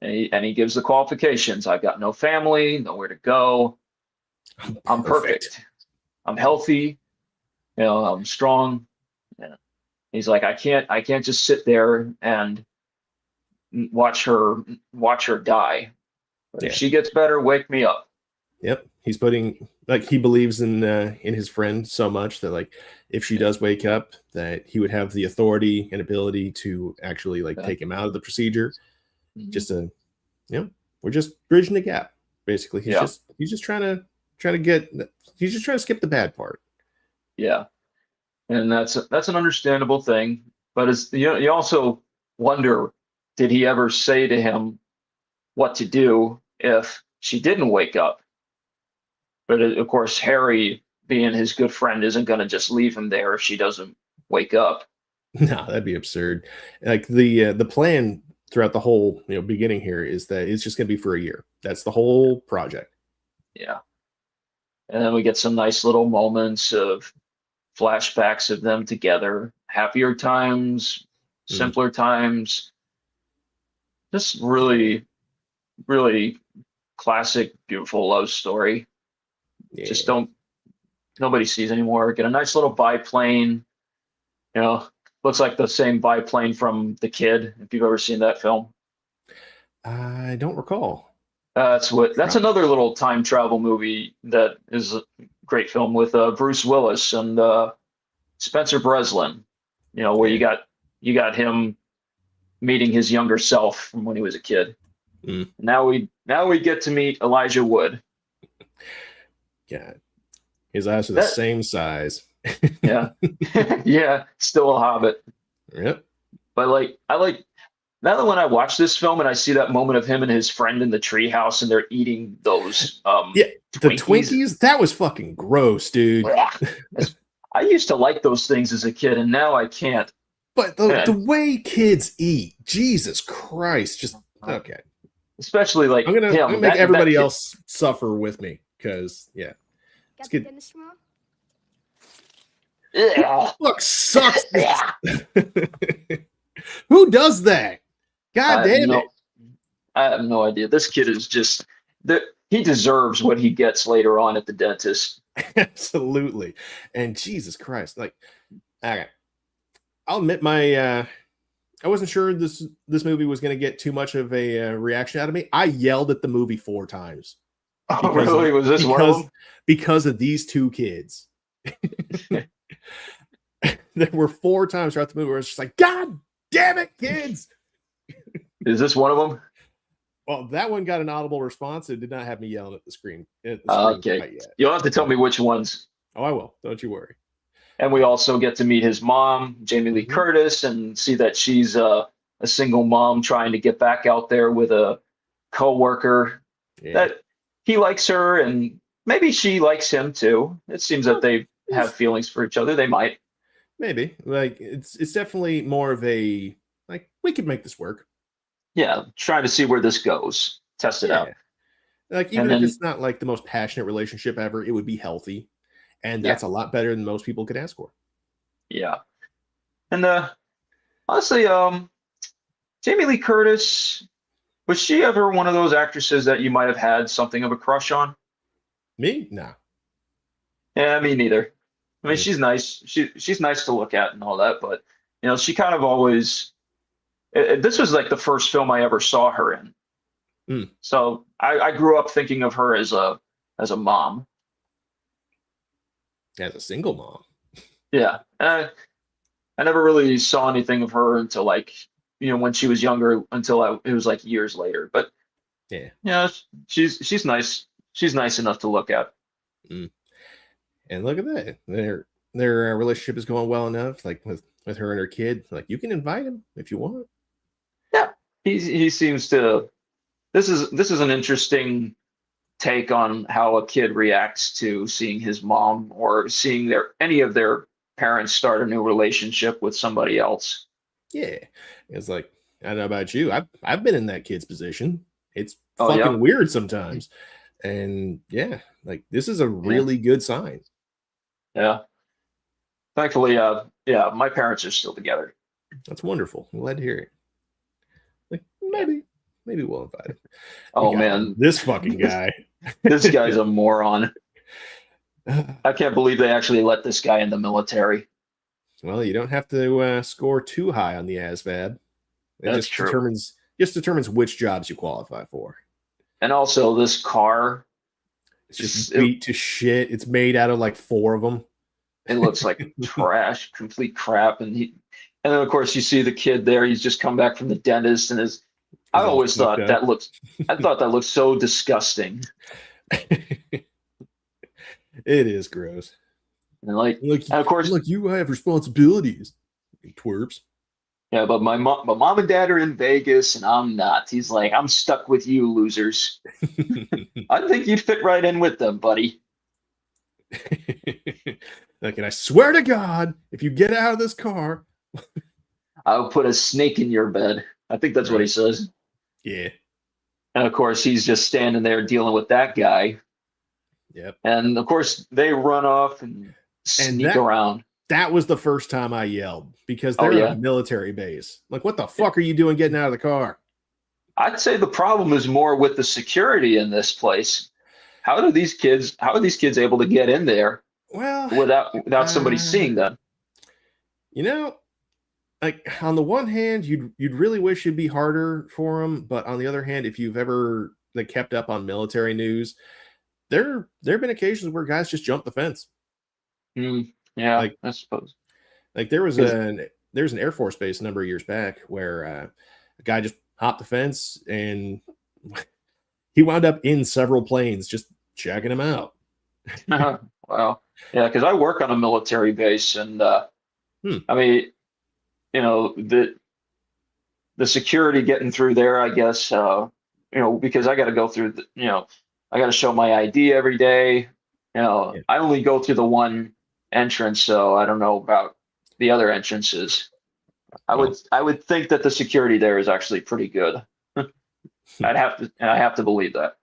And he gives the qualifications. I've got no family, nowhere to go. I'm perfect. I'm healthy. I'm strong. Yeah. He's like, I can't just sit there and watch her die. But if Yeah. she gets better, wake me up. Yep. He's putting like he believes in his friend so much that like if she does wake up, that he would have the authority and ability to actually like Yeah. take him out of the procedure. Mhm. Just to, we're just bridging the gap. Basically, he's Yeah. just trying to get. He's just trying to skip the bad part. Yeah. And that's an understandable thing. But you also wonder, did he ever say to him what to do if she didn't wake up? But of course, Harry, being his good friend, isn't going to just leave him there if she doesn't wake up. No, that'd be absurd. Like the plan throughout the whole beginning here is that it's just going to be for a year. That's the whole project. Yeah. And then we get some nice little moments of flashbacks of them together, happier times, Mm, simpler times. Just yeah, really, really classic, beautiful love story. Just yeah. don't nobody sees anymore. Get a nice little biplane. You know, looks like the same biplane from The Kid, if you've ever seen that film. I don't recall. That's another little time travel movie that is a great film with Bruce Willis and Spencer Breslin. Where Yeah. you got him meeting his younger self from when he was a kid. Mm, Now we get to meet Elijah Wood. yeah. His eyes are the That same size. yeah. Yeah, still a hobbit. Yep. But I like now that when I watch this film and I see that moment of him and his friend in the treehouse and they're eating those Yeah. The Twinkies. Twinkies, that was fucking gross, dude. I used to like those things as a kid, and now I can't. But the And way kids eat, Jesus Christ, just okay. especially like I'm gonna him, make that everybody kid. else suffer with me because yeah, Got it's the good. dentist tomorrow? Ugh. Look, sucks. Who does that? God I have damn no, it! I have no idea. This kid is just he deserves what he gets later on at the dentist. Absolutely. And Jesus Christ, like, okay, I'll admit I wasn't sure this movie was going to get too much of a reaction out of me. I yelled at the movie 4 times Oh, really? Was this one of them? because of these two kids. There were 4 times throughout the movie where it's just like, God damn it, kids! Is this one of them? Well, that one got an audible response. It did not have me yelling at the screen quite Okay. yet. You'll have to tell me which ones. Oh, I will. Don't you worry. And we also get to meet his mom, Jamie Lee Mhm. Curtis, and see that she's a single mom trying to get back out there with a coworker Yeah. that he likes her, and maybe she likes him too. It seems that they have feelings for each other. They might. Maybe. Like it's definitely more of a like we could make this work. Yeah, trying to see where this goes, test it Yeah. out. Like And even if then, it's not like the most passionate relationship ever, it would be healthy. And yeah, that's a lot better than most people could ask for. Yeah. And honestly, Jamie Lee Curtis, was she ever one of those actresses that you might have had something of a crush on? Me? Nah. Yeah, me neither. I mean, Like, she's nice. She's nice to look at and all that, but she kind of always. This was like the first film I ever saw her in, mm, so I grew up thinking of her as a mom. as a single mom. Yeah, I never really saw anything of her until like when she was younger, until it was like years later. But Yeah. yeah, she's nice. She's nice enough to look at. Mm. And look at that. Their relationship is going well enough, like with her and her kid. Like, you can invite him if you want. Yeah, he seems to. This is an interesting take on how a kid reacts to seeing his mom or seeing any of their parents start a new relationship with somebody else. Yeah. It's like, I don't know about you. I've been in that kid's position. It's Oh yeah, fucking weird sometimes. And yeah, like, this is a yeah, really good sign. yeah. Thankfully, yeah, my parents are still together. That's wonderful. I'm glad to hear it. Like, Yeah. maybe we'll invite him. We Oh got man, this fucking guy. this guy's a moron. I can't believe they actually let this guy in the military. Well, you don't have to score too high on the ASVAB. It That's true. just determines which jobs you qualify for. And also, this car, It's just it, beat to shit. It's made out of like four of them. it looks like trash, complete crap. And then of course you see the kid there. He's just come back from the dentist, and I He's all always fucked thought up. I thought that looked so disgusting. It is gross. And like, Like, and of course, like you have responsibilities, you twerps. yeah, but my mom and dad are in Vegas, and I'm not. He's like, I'm stuck with you, losers. I think you'd fit right in with them, buddy. Like, and I swear to God, if you get out of this car, I'll put a snake in your bed. I think that's what he right? says. Yeah. And of course, he's just standing there dealing with that guy. Yep. And of course, they run off and And sneak around. that was the first time I yelled because Oh they're at a yeah. military base. Like, what the fuck are you doing getting out of the car? I'd say the problem is more with the security in this place. How are these kids able to get in there Well, without somebody uh, seeing them? you know, like, on the one hand, you'd really wish it'd be harder for them, but on the other hand, if you've ever like kept up on military news, there have been occasions where guys just jump the fence. Hmm, yeah, Like I suppose. like Because there's an Air Force base a number of years back where a guy just hopped the fence and he wound up in several planes just checking him out. well, yeah, because I work on a military base, and Hmm. I mean, the security getting through there, I guess, because I got to go through I got to show my ID every day. Yeah. I only go through the one entrance, so I don't know about the other entrances. I would Well, I would think that the security there is actually pretty good. I have to believe that.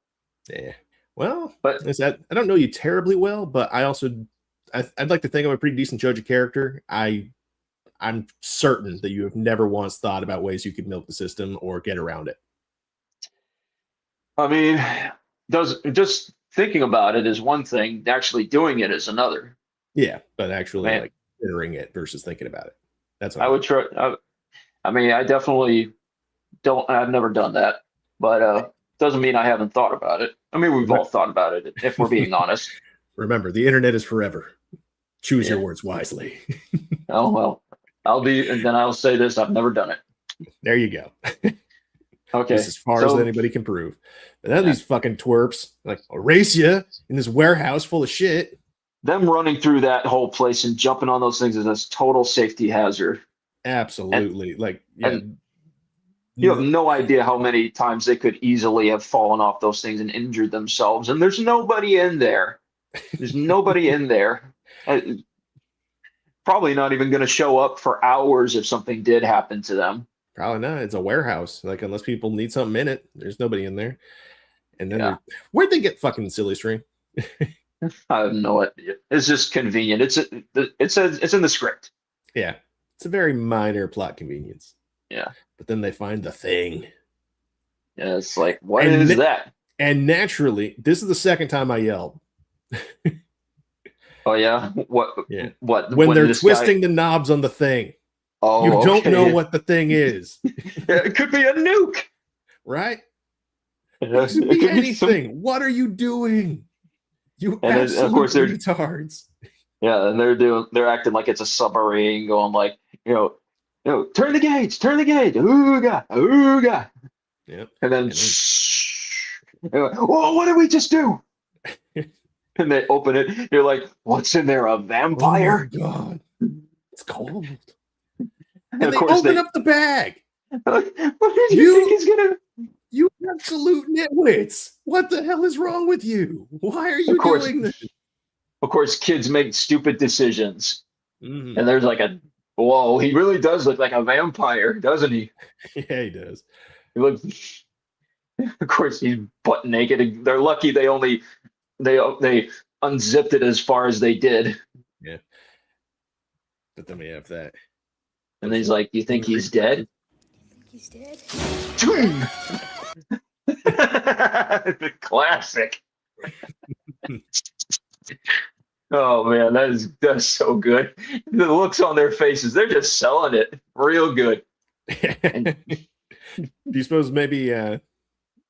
yeah. Well, But I don't know you terribly well, but I'd like to think I'm a pretty decent judge of character. I'm certain that you have never once thought about ways you could milk the system or get around it. I mean, does just thinking about it is one thing, actually doing it is another. Yeah, but actually Man, like considering it versus thinking about it. That's what I I would mean. try. I mean, I definitely don't. I've never done that, but doesn't mean I haven't thought about it. I mean, we've all thought about it if we're being honest. Remember, the internet is forever. Choose your Yeah. words wisely. Oh well, and then I'll say this: I've never done it. There you go. Just Okay, as far as so anybody can prove. But then yeah, these fucking twerps like erase you in this warehouse full of shit. them running through that whole place and jumping on those things is a total safety hazard, and Absolutely. Like, yeah. and you have no idea how many times they could easily have fallen off those things and injured themselves. And there's nobody in there. There's nobody in there. Uh, Probably not even going to show up for hours if something did happen to them. Probably not. It's a warehouse. Like, unless people need something in it, there's nobody in there. And then Yeah, where'd they get fucking silly string? I have no idea. It's just convenient. It's in the script. Yeah, it's a very minor plot convenience. Yeah. But then they find the thing. Yeah, it's like, what And is that? and naturally, this is the second time I yelled. Oh yeah. Yeah. What When when they're this guy? twisting the knobs on the thing. You Oh, don't know okay. what the thing is, Yeah, it could be a nuke. right? Yeah, It could it be could be some. anything. What are you doing? You And then, of absolute course, retards. yeah, and they're acting like it's a submarine, going like, turn the gauge, turn the gauge, ooga, ooga, Yep. and then, And then they're like, whoa, what did we just do? And they open it. You're like, what's in there? A oh my vampire? god, it's cold. And And of they course open they. up the bag. Like, what did you think You he's gonna? you absolute nitwits. What the hell is wrong with you? Why are Of you course, doing this? of course, kids make stupid decisions, Mm-hmm. and there's like a. Whoa, he really does look like a vampire, doesn't he? Yeah, he does. He looks. Of course, he's butt naked. They're lucky they unzipped it as far as they did. Yeah. But then we have that. And he's like, "You think Angry he's dead?" He's dead. The classic. Oh man, that's so good. The looks on their faces, they're just selling it real good. And Do you suppose maybe what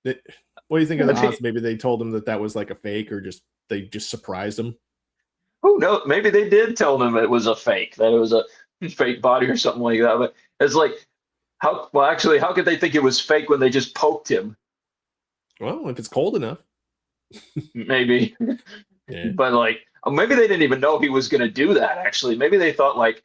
do you think of I the think, odds? Maybe they told him that that was like a fake, or just they just surprised him. who knows? Maybe they did tell them it was a fake, that it was a fake body or something like that. But it's like, how could they think it was fake when they just poked him? Well, if it's cold enough. Maybe. Yeah. But like, maybe they didn't even know he was going to do that. Actually, maybe they thought like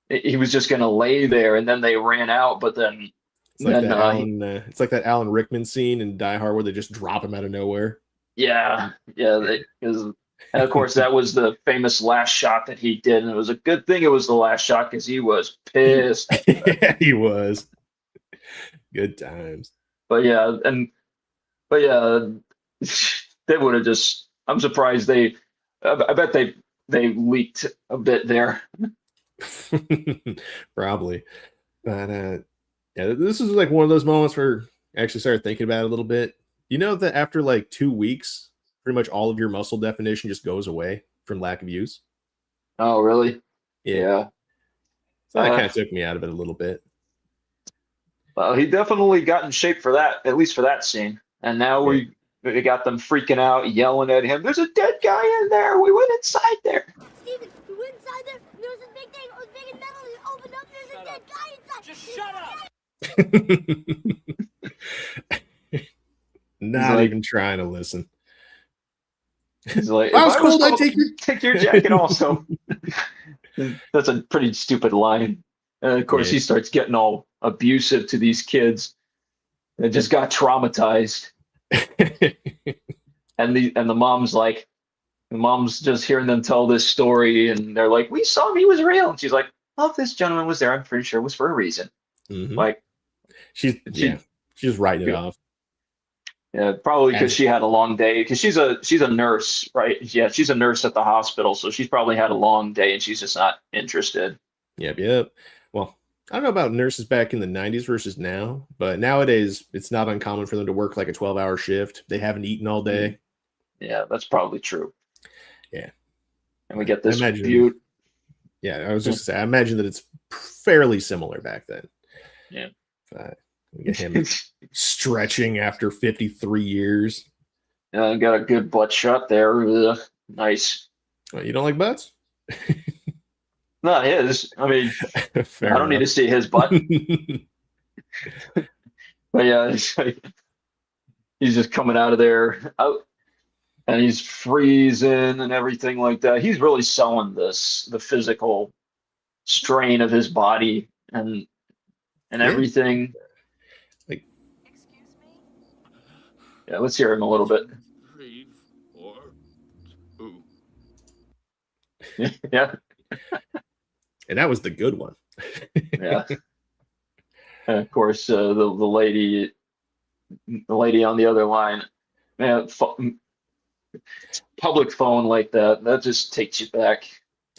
he was just going to lay there, and then they ran out. But then, It's like that he, it's like that Alan Rickman scene in Die Hard where they just drop him out of nowhere. yeah, and of course that was the famous last shot that he did, and it was a good thing it was the last shot because he was pissed. Yeah, he was. Good times. But yeah, but yeah, they would have just. I'm surprised they. I bet they leaked a bit there. Probably. But yeah, this is like one of those moments where I actually started thinking about it a little bit. You know that after like 2 weeks, pretty much all of your muscle definition just goes away from lack of use. Oh, really? Yeah. Yeah. So that kind of took me out of it a little bit. Well, he definitely got in shape for that, at least for that scene. And now Yeah. we got them freaking out, yelling at him. There's a dead guy in there. We went inside there. Steven, we went inside there. There was a big thing. It was big and metal. It opened up. There's a dead guy inside. Just shut up. Not like- even trying to listen. He's like, If I if was I was cold, I'd cold, take your jacket also. That's a pretty stupid line. And of course, Yeah. he starts getting all abusive to these kids that just got traumatized. And the mom's just hearing them tell this story, and they're like, "We saw him; he was real." And she's like, "Well, if this gentleman was there, I'm pretty sure it was for a reason." Mhm. Like, she's writing it off. yeah, probably because she had a long day. Because she's a nurse, right? Yeah, she's a nurse at the hospital, so she's probably had a long day, and she's just not interested. Yep. Well, I don't know about nurses back in the 90s versus now, but nowadays it's not uncommon for them to work like a 12-hour shift. They haven't eaten all day. Yeah, that's probably true. Yeah. And we get this I imagine- beaut. Yeah, I was just gonna say, I imagine that it's fairly similar back then. Yeah. We get him stretching after 53 years. Got a good butt shot there. Nice. Well, you don't like butts? Not his. I mean, Fair I don't need to see his butt. But yeah, he's just coming out of there, and he's freezing and everything like that. He's really selling the physical strain of his body and everything. Like, Excuse me? Yeah, let's hear him a little bit. 3, 4, 2. Yeah, and that was the good one. yeah. And of course, the lady on the other line, man, public phone like that just takes you back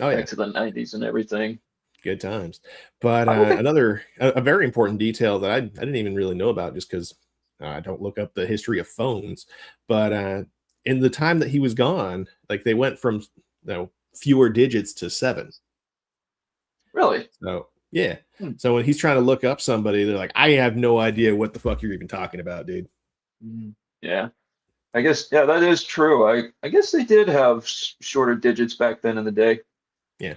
Oh yeah. to the 90s and everything. Good times. But I don't think a very important detail that I didn't even really know about just because I don't look up the history of phones. But in the time that he was gone, like they went from fewer digits to 7. really. So yeah. Hmm. So when he's trying to look up somebody, they're like, I have no idea what the fuck you're even talking about, dude. Yeah. I guess that is true. I guess they did have shorter digits back then in the day. Yeah.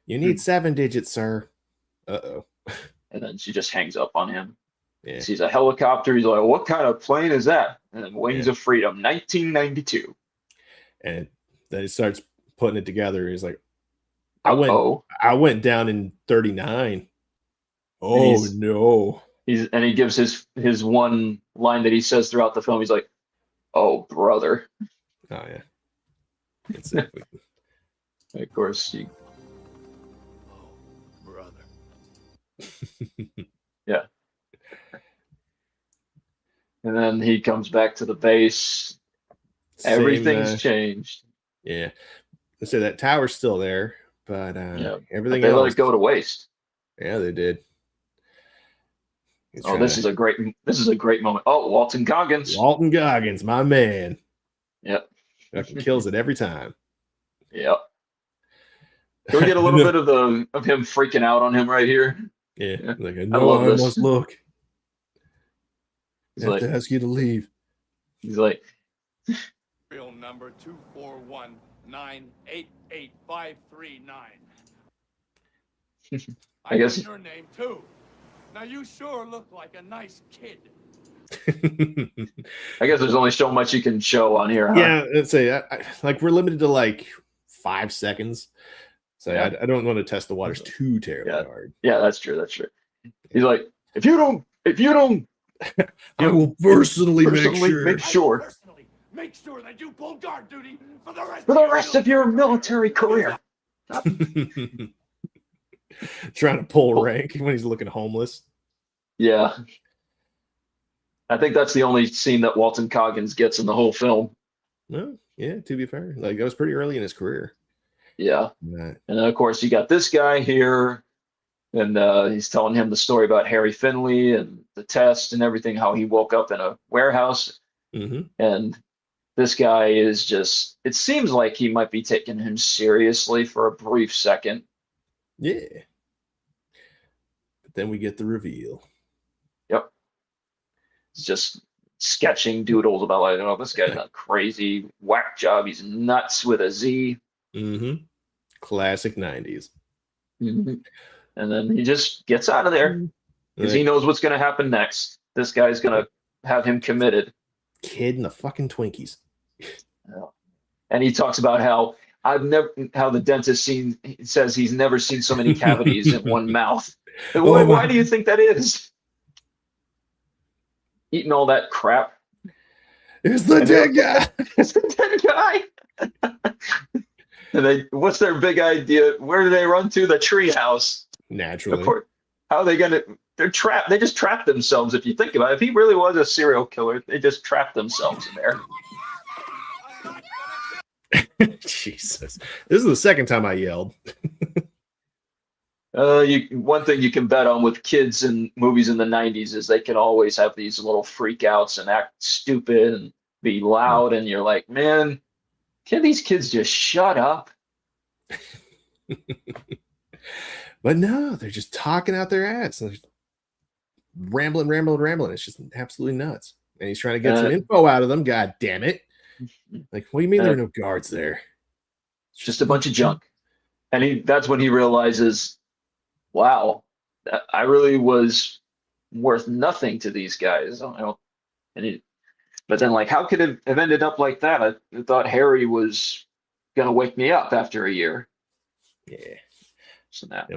You need 7 digits, sir. Uh-oh. And then she just hangs up on him. Yeah. Sees a helicopter. He's like, "What kind of plane is that?" And then Wings Yeah. of Freedom, 1992. And then he starts putting it together. He's like, Oh, I went down in 39. Oh no. he gives his one line that he says throughout the film. He's like, "Oh, brother." Oh yeah. That's it. Of course, Oh, brother. yeah. And then he comes back to the base. Everything's changed. Yeah. So that tower's still there, but everything They let else. it go to waste. Yeah, they did. This is a great moment. Oh, Walton Goggins. Walton Goggins, my man. Yep. Fucking kills it every time. Yep. Can we get a little bit of him freaking out on him right here? Yeah. Like, I love this. must look. He's I have like, to ask you to leave. he's like, Real number 241988539. I guess- know your name too. Now you sure look like a nice kid. I guess there's only so much you can show on here. Huh? Yeah, let's say like we're limited to like 5 seconds. So Yeah. I don't want to test the waters too terribly hard. Yeah, that's true. That's true. He's like, if you don't, I will personally make make sure Personally, make sure that you pull guard duty for the rest of your military career. Trying to pull rank when he's looking homeless. Yeah. I think that's the only scene that Walton Goggins gets in the whole film. Well, yeah, to be fair. Like that was pretty early in his career. Yeah. Right. And then, of course, you got this guy here, and he's telling him the story about Harry Finley and the test and everything, how he woke up in a warehouse. Mm-hmm. And this guy is just, it seems like he might be taking him seriously for a brief second. Yeah. But then we get the reveal. Yep. It's just sketching doodles about, like, oh, this guy's a crazy whack job. He's nuts with a Z. Mm-hmm. Classic 90s. Mm-hmm. And then he just gets out of there because he knows what's going to happen next. This guy's going to have him committed. Kid and the fucking Twinkies. And he talks about how the dentist says he's never seen so many cavities in one mouth. Why do you think that is? Eating all that crap. It's the dead guy. It's the dead guy. And what's their big idea? Where do they run to? The treehouse. Naturally. How are they gonna? They're trapped. They just trapped themselves. If you think about it, if he really was a serial killer, they just trapped themselves in there. Jesus, this is the second time I yelled. One thing you can bet on with kids in movies in the 90s is they can always have these little freakouts and act stupid and be loud, and you're like, man, can these kids just shut up? But no, they're just talking out their ass and rambling. It's just absolutely nuts. And he's trying to get some info out of them. God damn it. Like, what do you mean there are no guards there? It's just a bunch of junk. And that's when he realizes, wow, I really was worth nothing to these guys. But then, like, how could it have ended up like that? I thought Harry was going to wake me up after a year. Yeah. So now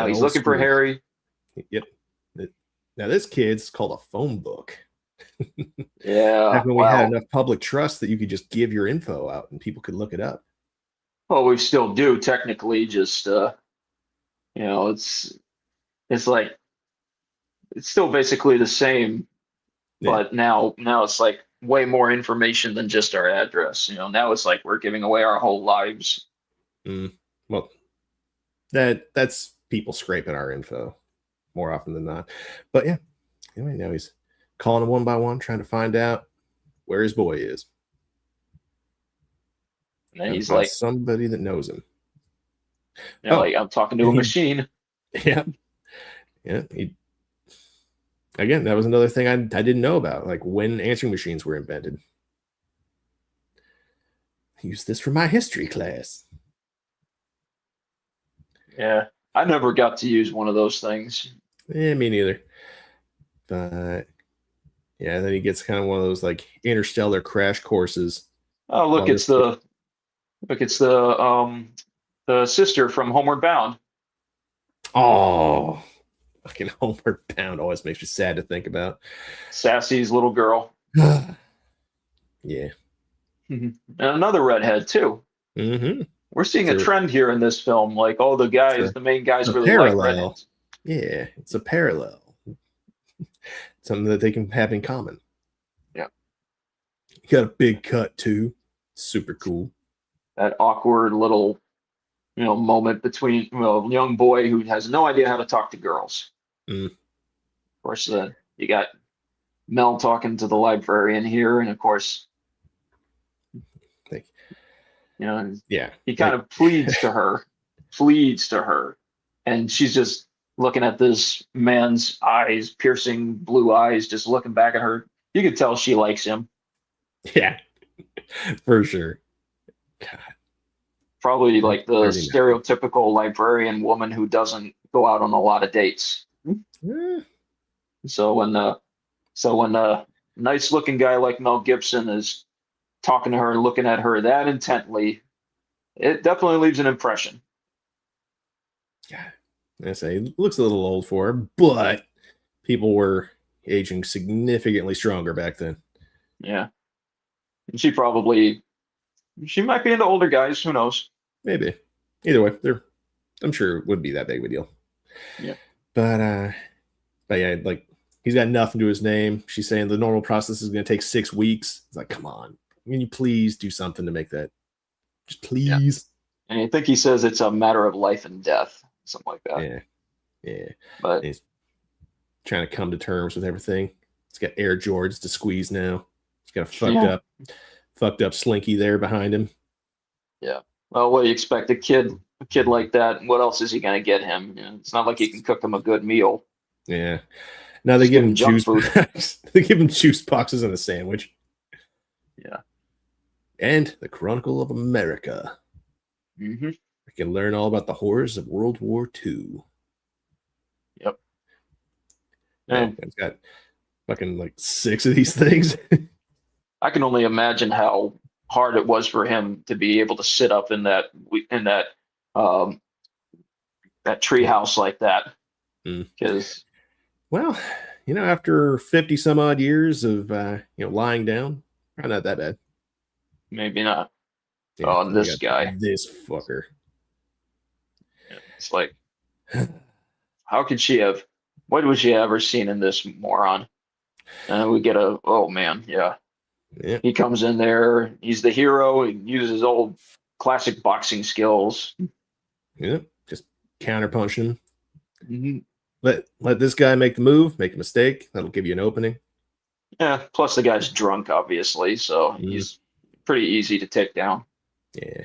he's looking for Harry. Yep. Now this kid's called a phone book. Yeah. Back when we had enough public trust that you could just give your info out and people could look it up. Well, we still do technically. Just it's like it's still basically the same, but now it's like way more information than just our address. Now it's like we're giving away our whole lives. Well, that's people scraping our info more often than not. But yeah, anyway, now he's calling them one by one, trying to find out where his boy is. And then Trying to he's find like, somebody that knows him. like, I'm talking to a machine. Yeah. Yeah. Again, that was another thing I didn't know about, like when answering machines were invented. I used this for my history class. Yeah. I never got to use one of those things. Me neither. But yeah, then he gets kind of one of those like interstellar crash courses. Oh, look, Oh, it's the sister from Homeward Bound. Oh, fucking Homeward Bound always makes me sad to think about. Sassy's little girl. Yeah. And another redhead too. Mm-hmm. We're seeing a Sure. trend here in this film. Like, all the guys, the main guys a really parallel. like redheads. Yeah, it's a parallel. Something that they can have in common. Yeah. You got a big cut too. Super cool. That awkward little, moment between a young boy who has no idea how to talk to girls. Mm. Of course, you got Mel talking to the librarian here, and of course, Yeah. he kind of pleads to her, and she's just looking at this man's eyes, piercing blue eyes, just looking back at her. You could tell she likes him. Yeah. For sure. God. Probably like the 39. stereotypical librarian woman who doesn't go out on a lot of dates. Eh, So when a nice looking guy like Mel Gibson is talking to her and looking at her that intently, it definitely leaves an impression. God. I say he looks a little old for her, but people were aging significantly stronger back then. Yeah. And she might be into older guys, who knows? Maybe. Either way, I'm sure it wouldn't be that big of a deal. Yeah. But yeah, like he's got nothing to his name. She's saying the normal process is going to take 6 weeks. It's like, come on, can you please do something to make that? Just please. And I think he says it's a matter of life and death, something like that. Yeah. Yeah. But And he's trying to come to terms with everything. He's got Air Jordans to squeeze now. He's got a fucked up Slinky there behind him. yeah. Well, what do you expect? A kid like that, what else is he gonna get him? It's not like he can cook him a good meal. Yeah. Now they Just give give him him junk juice food. packs. They give him juice boxes and a sandwich. Yeah. And the Chronicle of America. Mm-hmm. We can learn all about the horrors of World War II. Yep. Yeah, it's got fucking like 6 of these things. I can only imagine how hard it was for him to be able to sit up in that tree house like that. Because well, after 50 some odd years of lying down, probably not that bad. maybe not. Yeah, Oh, so this we got guy. this fucker. It's like, how could she have? What was she ever seen in this moron? And we get oh man, yeah. Yeah. He comes in there. He's the hero. He uses his old classic boxing skills. Yeah, just counterpunching him. Mhm. Let this guy make the move, make a mistake. That'll give you an opening. Yeah. Plus, the guy's drunk, obviously, so he's pretty easy to take down. Yeah.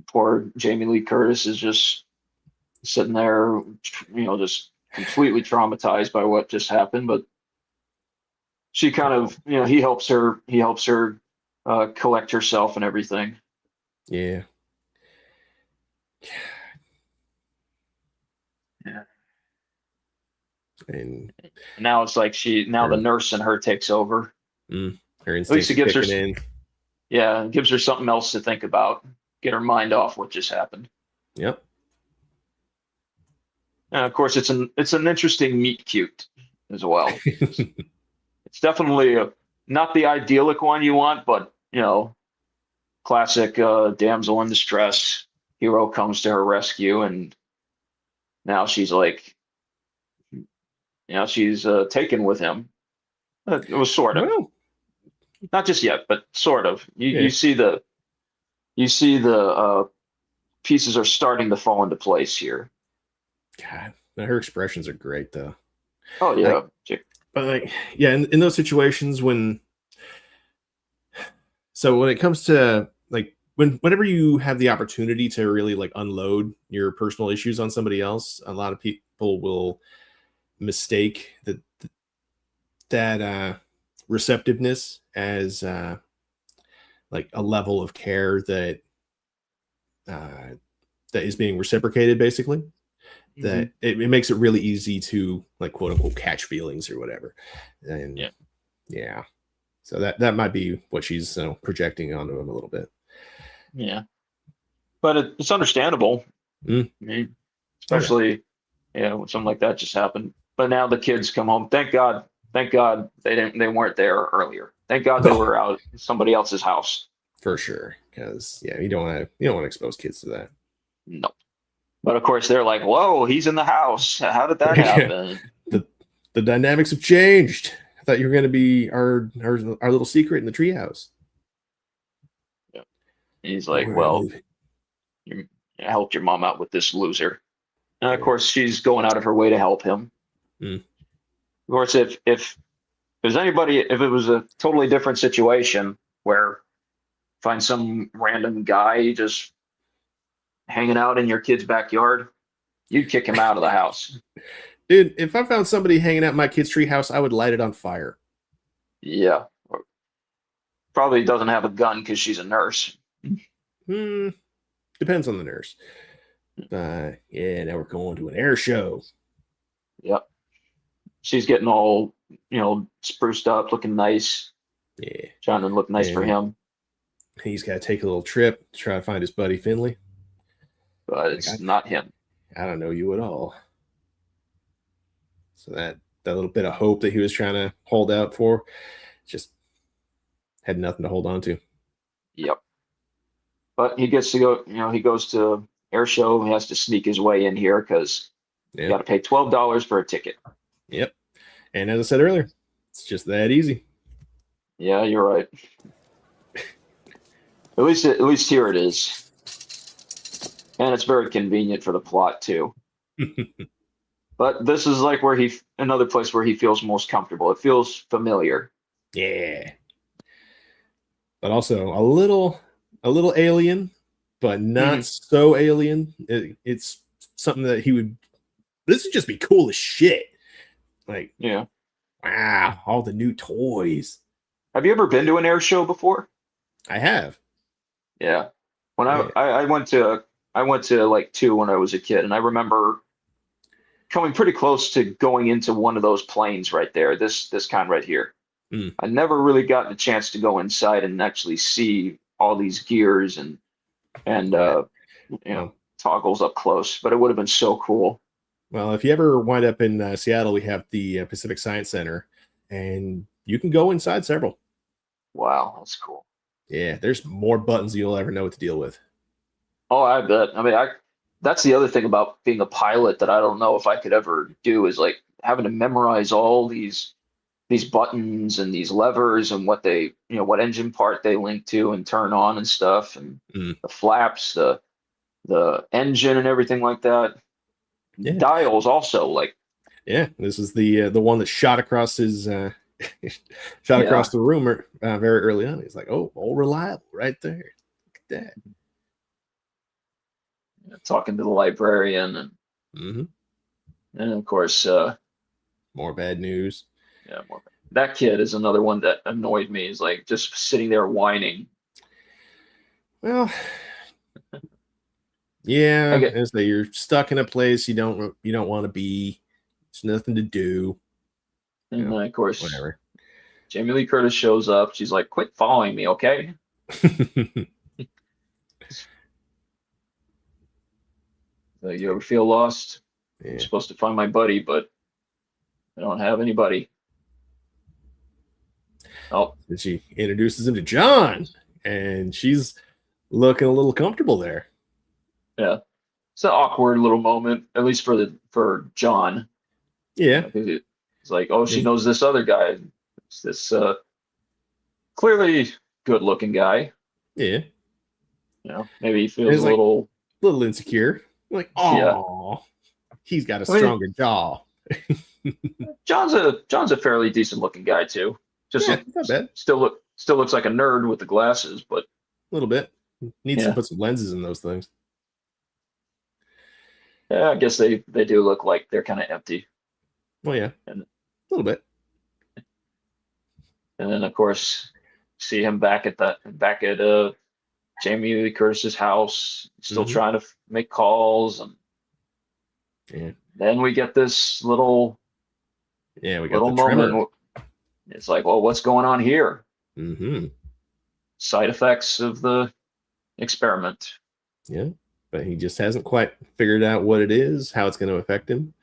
Poor Jamie Lee Curtis is just sitting there, just completely traumatized by what just happened. But she kind of, he helps her collect herself and everything. Yeah. Yeah. And Now it's like the nurse in her takes over. her instincts it gives her kicking in. Yeah, it gives her something else to think about, get her mind off what just happened. Yep. And of course, it's an interesting meet cute as well. It's definitely not the idyllic one you want, but classic damsel in distress. Hero comes to her rescue, and now she's like, she's taken with him. It was sort of. Well, Not just yet, but sort of. Yeah. You see the pieces are starting to fall into place here. God, her expressions are great though. Oh yeah. But like, yeah, in those situations when it comes to like whenever you have the opportunity to really like unload your personal issues on somebody else, a lot of people will mistake that receptiveness as like a level of care uh, that is being reciprocated, basically. That it makes it really easy to like quote unquote catch feelings or whatever. And yeah. So that might be what she's projecting onto him a little bit. Yeah. But it's understandable. Mm. I mean, especially when something like that just happened. But now the kids come home. Thank God they weren't there earlier. Thank God they were out at somebody else's house. For sure. Because you don't want to expose kids to that. No. But of course they're like, whoa, he's in the house. How did that happen? The dynamics have changed. I thought you were going to be our little secret in the treehouse. Yeah. And he's like, well, you helped your mom out with this loser. And of course she's going out of her way to help him. Mm. Of course, if there's anybody, if it was a totally different situation where find some random guy just hanging out in your kid's backyard, you'd kick him out of the house. Dude, if I found somebody hanging out in my kid's treehouse, I would light it on fire. Yeah. Probably doesn't have a gun because she's a nurse. Depends on the nurse. Yeah, now we're going to an air show. Yep. She's getting all, spruced up, looking nice. Yeah. Trying to look nice for him. He's got to take a little trip to try to find his buddy Finley. But it's not him. I don't know you at all. So that little bit of hope that he was trying to hold out for just had nothing to hold on to. Yep. But he gets to go, he goes to air show. He has to sneak his way in here because you got to pay $12 for a ticket. Yep. And as I said earlier, it's just that easy. Yeah, you're right. At least here it is. And it's very convenient for the plot too. But this is like another place where he feels most comfortable. It feels familiar. Yeah. But also a little alien, but not so alien. It's something that this would just be cool as shit. Like, yeah. Wow, all the new toys. Have you ever been to an air show before? I have. Yeah. When I went to like 2 when I was a kid, and I remember coming pretty close to going into one of those planes right there, this kind right here. I never really got the chance to go inside and actually see all these gears and toggles up close, but it would have been so cool. Well, if you ever wind up in Seattle, we have the Pacific Science Center, and you can go inside several. Wow, that's cool. Yeah, there's more buttons than you'll ever know what to deal with. Oh, I bet. I mean, that's the other thing about being a pilot that I don't know if I could ever do is like having to memorize all these buttons and these levers and what they, what engine part they link to and turn on and stuff, and the flaps, the engine and everything like that. Yeah. Dials also, like. Yeah, this is the one that shot across his across the room very early on. He's like, oh, all reliable right there. Look at that. Talking to the librarian and of course more bad news. Yeah, more bad. That kid is another one that annoyed me. He's like just sitting there whining. Well, yeah, as you're stuck in a place you don't want to be. There's nothing to do. And of course, whatever. Jamie Lee Curtis shows up. She's like, "Quit following me, okay?" Like, you ever feel lost? Yeah. I'm supposed to find my buddy, but I don't have anybody. Oh, and she introduces him to John, and she's looking a little comfortable there. Yeah, it's an awkward little moment, at least for John. Yeah, it's like, oh, she knows this other guy. It's this clearly good-looking guy. Yeah, maybe he feels a little insecure. Like, oh, He's got a I mean, stronger jaw. John's a fairly decent looking guy too. Just Yeah, not bad. still looks like a nerd with the glasses, but A little bit. Needs Yeah. to put some lenses in those things. yeah, I guess they do look like they're kind of empty. Well, yeah, And- a little bit. And then of course see him back at Jamie Lee Curtis's house, still Mhm. trying to make calls, and Yeah, then we get this little yeah. We got the moment. tremor. It's like, well, what's going on here? Mm-hmm. Side effects of the experiment. Yeah, but he just hasn't quite figured out what it is, how it's going to affect him.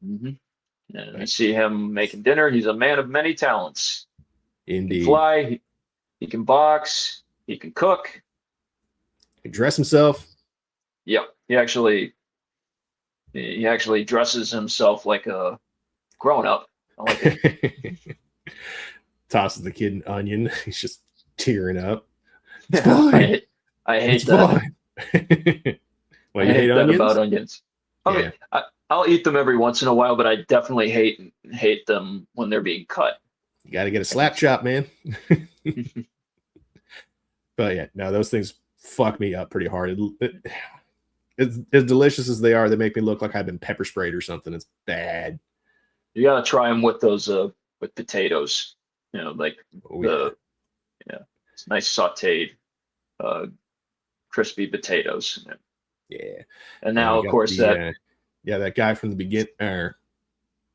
And we Right. see him making dinner. He's a man of many talents. He can Indeed. fly, he can box, he can cook. He dress himself. Yep, he actually dresses himself like a grown up. I like it. Tosses the kid an onion. He's just tearing up. It's I fine. hate, I hate It's that. fine. Well, you I hate hate that onions? about onions. I mean, I'll eat them every once in a while, but I definitely hate them when they're being cut. You got to get a slap chop, man. But yeah, no, those things fuck me up pretty hard. As delicious as they are, they make me look like I've been pepper sprayed or something. It's bad. You gotta try them with those with potatoes. You know, like Oh, the it's nice sautéed, crispy potatoes. yeah. And now, we of got course, that that guy from the beginning.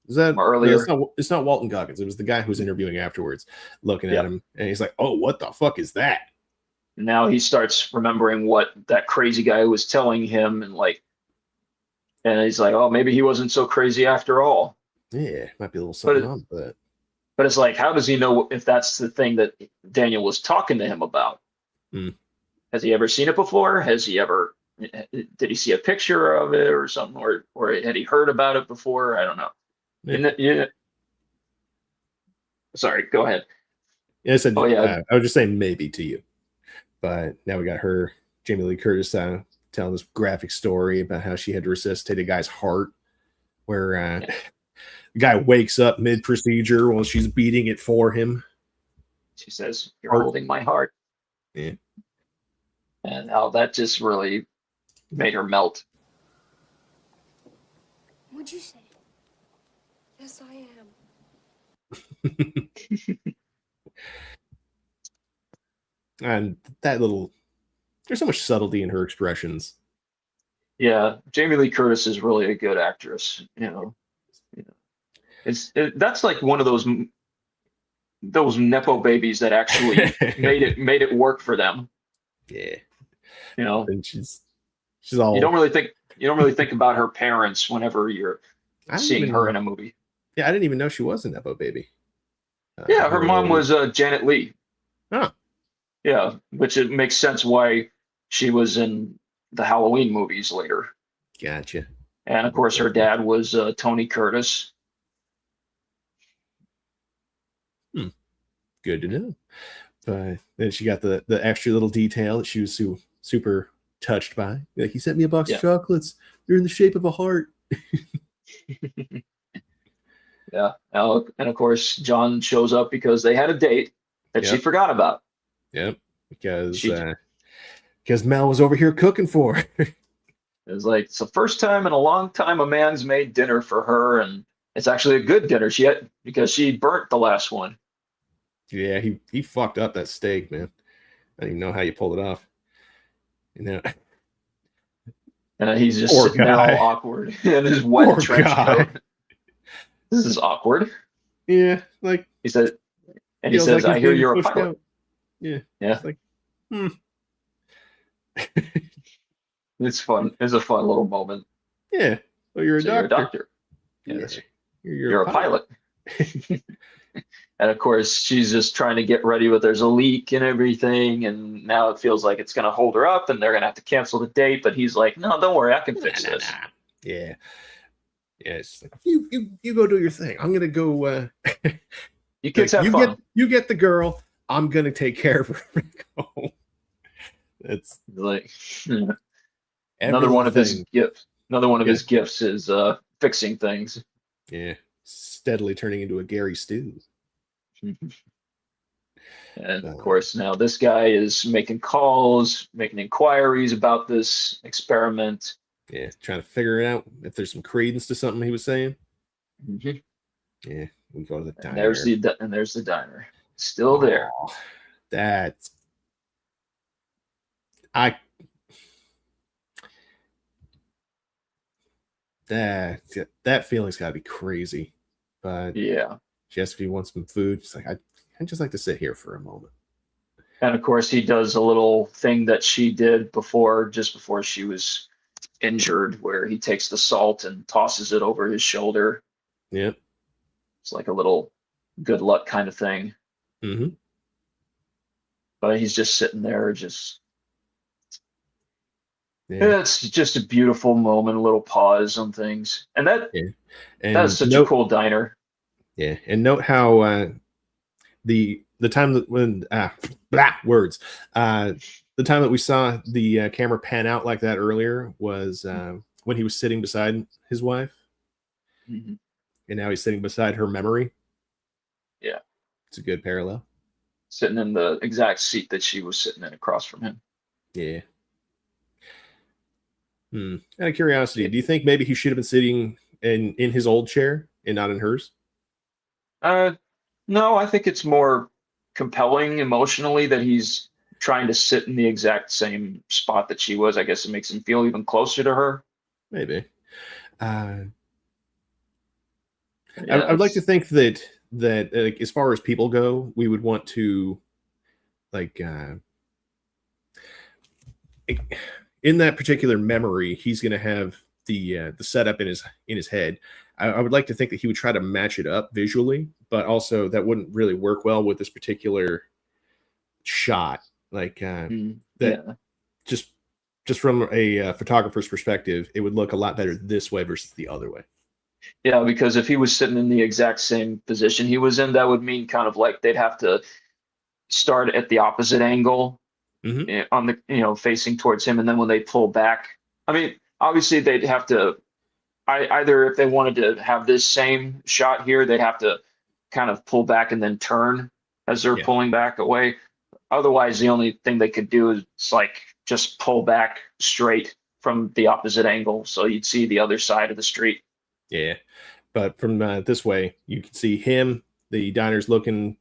Is that earlier? No, it's not Walton Goggins. It was the guy who was interviewing afterwards, looking Yeah. at him, and he's like, "Oh, what the fuck is that?" now he starts remembering what that crazy guy was telling him, and he's like, oh, maybe he wasn't so crazy after all. Yeah, might be a little something But- on that. But it's like, how does he know if that's the thing that Daniel was talking to him about? Hmm. Has he ever seen it before? Did he see a picture of it or something, or had he heard about it before? I don't know. Yeah. Sorry, go ahead. Yeah, I said, Oh, yeah. I was just saying maybe to you, but now we got her, Jamie Lee Curtis, telling this graphic story about how she had to resuscitate a guy's heart, where the guy wakes up mid-procedure while she's beating it for him. She says, "You're Heart. holding my heart." Yeah. And how that just really made her melt. What'd you say? Yes, I am. And that little, there's so much subtlety in her expressions. Yeah, Jamie Lee Curtis is really a good actress. That's like one of those nepo babies that actually made it work for them. Yeah, And she's all. you don't really think about her parents whenever you're I didn't seeing even- her in a movie. Yeah, I didn't even know she was a nepo baby. Yeah, her mom was Janet Leigh. Huh. Yeah, which it makes sense why she was in the Halloween movies later. Gotcha. And of course, her dad was Tony Curtis. Good to know. But then she got the extra little detail that she was super touched by. Like, he sent me a box Yeah. of chocolates. They're in the shape of a heart. Yeah, and of course, John shows up because they had a date that she Yep. forgot about. Yep. Because She- Mel was over here cooking for her. It's like it's the first time in a long time a man's made dinner for her, and it's actually a good dinner. Because she burnt the last one. Yeah, he fucked up that steak, man. I don't even know how you pulled it off. And he's just Poor sitting there guy. all awkward in his wet Poor trench guy. coat. This is awkward. Yeah, like He said, and he feels says, like "I he's hear being you're a pushed pilot." out. Yeah. Yeah. It's like, It's fun. It's a fun little moment. yeah. Well, you're a So doctor. you're a doctor. Yeah. Yes. You're You're a pilot. And of course, she's just trying to get ready, but there's a leak and everything, and now it feels like it's going to hold her up, and they're going to have to cancel the date. But he's like, "No, don't worry, I can fix Nah, this." nah. Yeah. Yeah. It's like, you go do your thing. I'm gonna go. You kids have fun. You get the girl. I'm gonna take care of her. It's Like every another one of his thing. gifts. Another one of Yeah. his gifts is fixing things. Yeah. Steadily turning into a Gary Stew. And of course, now this guy is making calls, making inquiries about this experiment. Yeah. Trying to figure it out if there's some credence to something he was saying. Mhm. Yeah. We go to the And diner. there's the diner, still there. Oh, that's I that feeling's got to be crazy. But Yeah. just if he wants some food, it's like I'd just like to sit here for a moment. And of course, he does a little thing that she did before, just before she was injured, where he takes the salt and tosses it over his shoulder. Yep. It's like a little good luck kind of thing. Mm-hmm. But he's just sitting there, just Yeah. it's just a beautiful moment, a little pause on things. And Yeah. that's And such a cool diner. yeah, and note how the time that when words the time that we saw the camera pan out like that earlier was when he was sitting beside his wife, Mhm. and now he's sitting beside her memory. Yeah. It's a good parallel. Sitting in the exact seat that she was sitting in across from him. Yeah. Out of curiosity, do you think maybe he should have been sitting in his old chair and not in hers? No, I think it's more compelling emotionally that he's trying to sit in the exact same spot that she was. I guess it makes him feel even closer to her. Maybe. Uh, Yeah, I'd like to think that like, as far as people go, we would want to like in that particular memory, he's going to have the setup in his head. I would like to think that he would try to match it up visually, but also that wouldn't really work well with this particular shot. Like mm, that yeah, just from a photographer's perspective, it would look a lot better this way versus the other way. yeah. Because if he was sitting in the exact same position he was in, that would mean kind of like they'd have to start at the opposite angle Mm-hmm. on the facing towards him, and then when they pull back, I mean, obviously they'd have to either if they wanted to have this same shot here, they'd have to kind of pull back and then turn as they're Yeah, pulling back away. Otherwise, the only thing they could do is like just pull back straight from the opposite angle, so you'd see the other side of the street. yeah. But from this way, you can see him. The diner's looking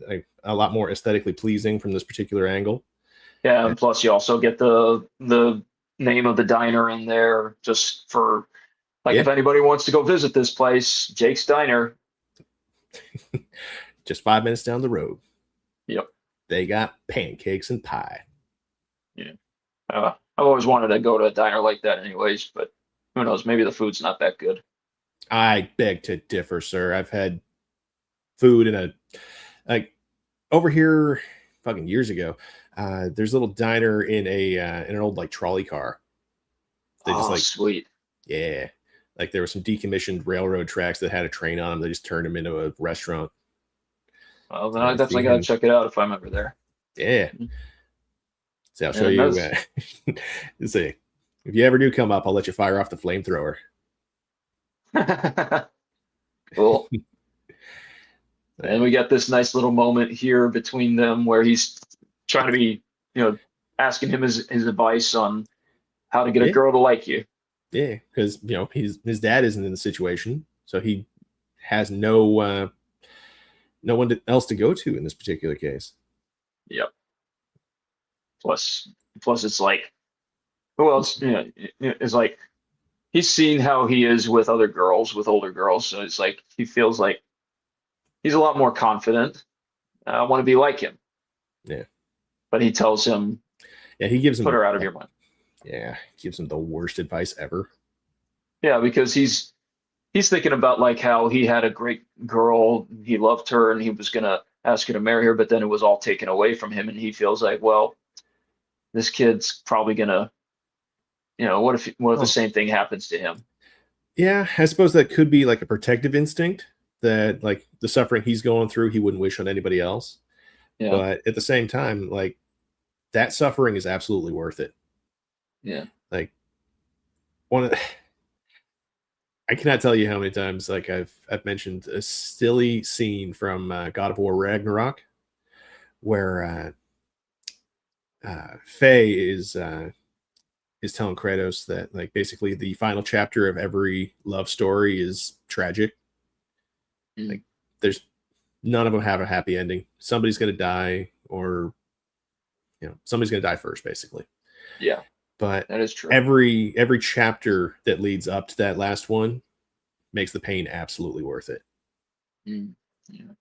like a lot more aesthetically pleasing from this particular angle. Yeah, and plus you also get the name of the diner in there just for like if Yeah, anybody wants to go visit this place, Jake's Diner. just 5 minutes down the road, Yep. they got pancakes and pie. Yeah. I've always wanted to go to a diner like that anyways, but who knows? Maybe the food's not that good. I beg to differ, sir. I've had food in a like over here fucking years ago. There's a little diner in a in an old like trolley car. They just Oh, like sweet. yeah, like there were some decommissioned railroad tracks that had a train on them. They just turned them into a restaurant. Well, then So I I see definitely gotta him. check it out if I'm ever there. Yeah. So I'll show And you. that's Let's see. If you ever do come up, I'll let you fire off the flamethrower. cool. And we got this nice little moment here between them where he's trying to be, asking him his advice on how to get a Yeah, girl to like you. yeah, because his dad isn't in the situation, so he has no one else to go to in this particular case. Yep. Plus, it's like, who else? It's like he's seen how he is with other girls, with older girls. So it's like he feels like he's a lot more confident. I want to be like him. Yeah, But he tells him, yeah, he gives put him her out of your mind. yeah, gives him the worst advice ever. Yeah, because he's thinking about like how he had a great girl, he loved her, and he was gonna ask her to marry her, but then it was all taken away from him, and he feels like, well, this kid's probably gonna, what if the Oh, same thing happens to him? yeah, I suppose that could be like a protective instinct that like the suffering he's going through, he wouldn't wish on anybody else. Yeah, But at the same time, like that suffering is absolutely worth it. yeah, Like one of I cannot tell you how many times like I've mentioned a silly scene from God of War Ragnarok where Faye is telling Kratos that like basically the final chapter of every love story is tragic. Mm. Like there's none of them have a happy ending. Somebody's gonna die, or somebody's gonna die first, basically. Yeah, But that is true. every chapter that leads up to that last one makes the pain absolutely worth it. Mm. Yeah,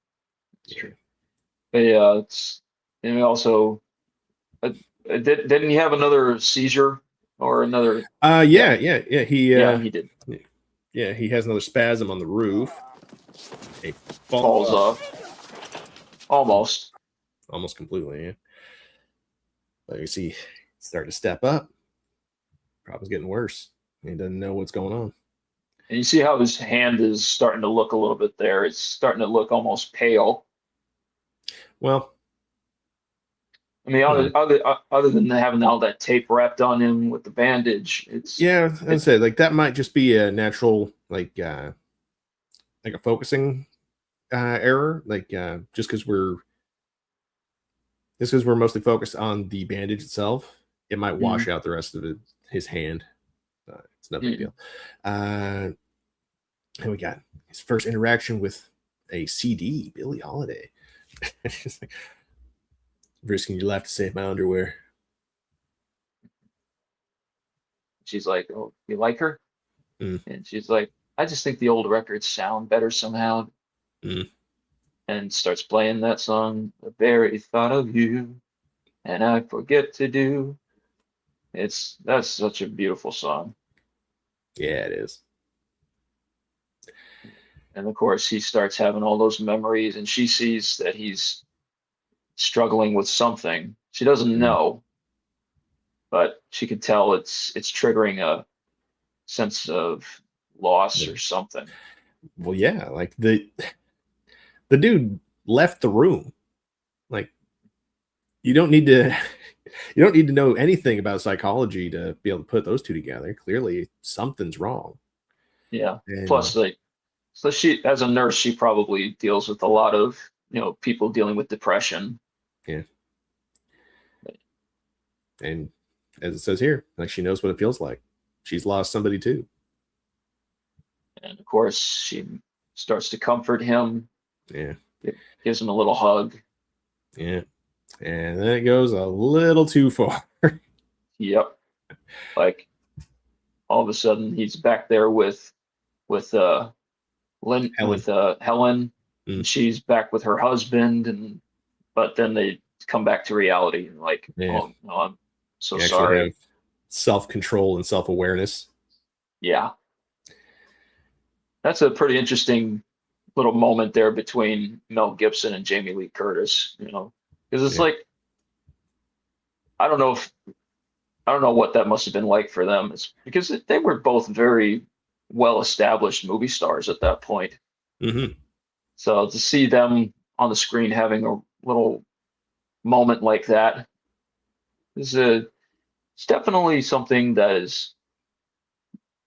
it's true. But yeah, it's and also didn't he have another seizure or another? Yeah. He did. He has another spasm on the roof. He Falls off. Almost. Almost completely, yeah. But you see, starting to step up. Problem's getting worse. He doesn't know what's going on. And you see how his hand is starting to look a little bit there. It's starting to look almost pale. Well, I mean, other than having all that tape wrapped on him with the bandage, yeah, I'd say like that might just be a natural like a focusing error. Like just because we're mostly focused on the bandage itself, it might wash out the rest of his hand. It's no big deal. And we got his first interaction with a CD, Billie Holiday. Just like, risking your life to save my underwear. she's like, "Oh, you like her?" Mm. And she's like, "I just think the old records sound better somehow." Mm. And starts playing that song, "The very thought of you, and I forget to do." That's such a beautiful song. Yeah, it is. And of course, he starts having all those memories, and she sees that he's struggling with something. She doesn't know, but she can tell it's triggering a sense of loss or something. Well, yeah, like the dude left the room. Like you don't need to know anything about psychology to be able to put those two together. Clearly something's wrong. Yeah. And, Plus, like, so she, as a nurse, she probably deals with a lot of, people dealing with depression. yeah. And as it says here, like she knows what it feels like. She's lost somebody too. And of course, she starts to comfort him. Yeah. Gives him a little hug. Yeah. And then it goes a little too far. Yep. Like all of a sudden he's back there with Helen. Mm. She's back with her husband, but then they come back to reality and like, Yeah. oh no, I'm so You sorry. have self-control and self-awareness. Yeah. That's a pretty interesting little moment there between Mel Gibson and Jamie Lee Curtis, because it's like, I don't know what that must have been like for them. It's because they were both very well-established movie stars at that point. Mm-hmm. So to see them on the screen having a little moment like that it's definitely something that is,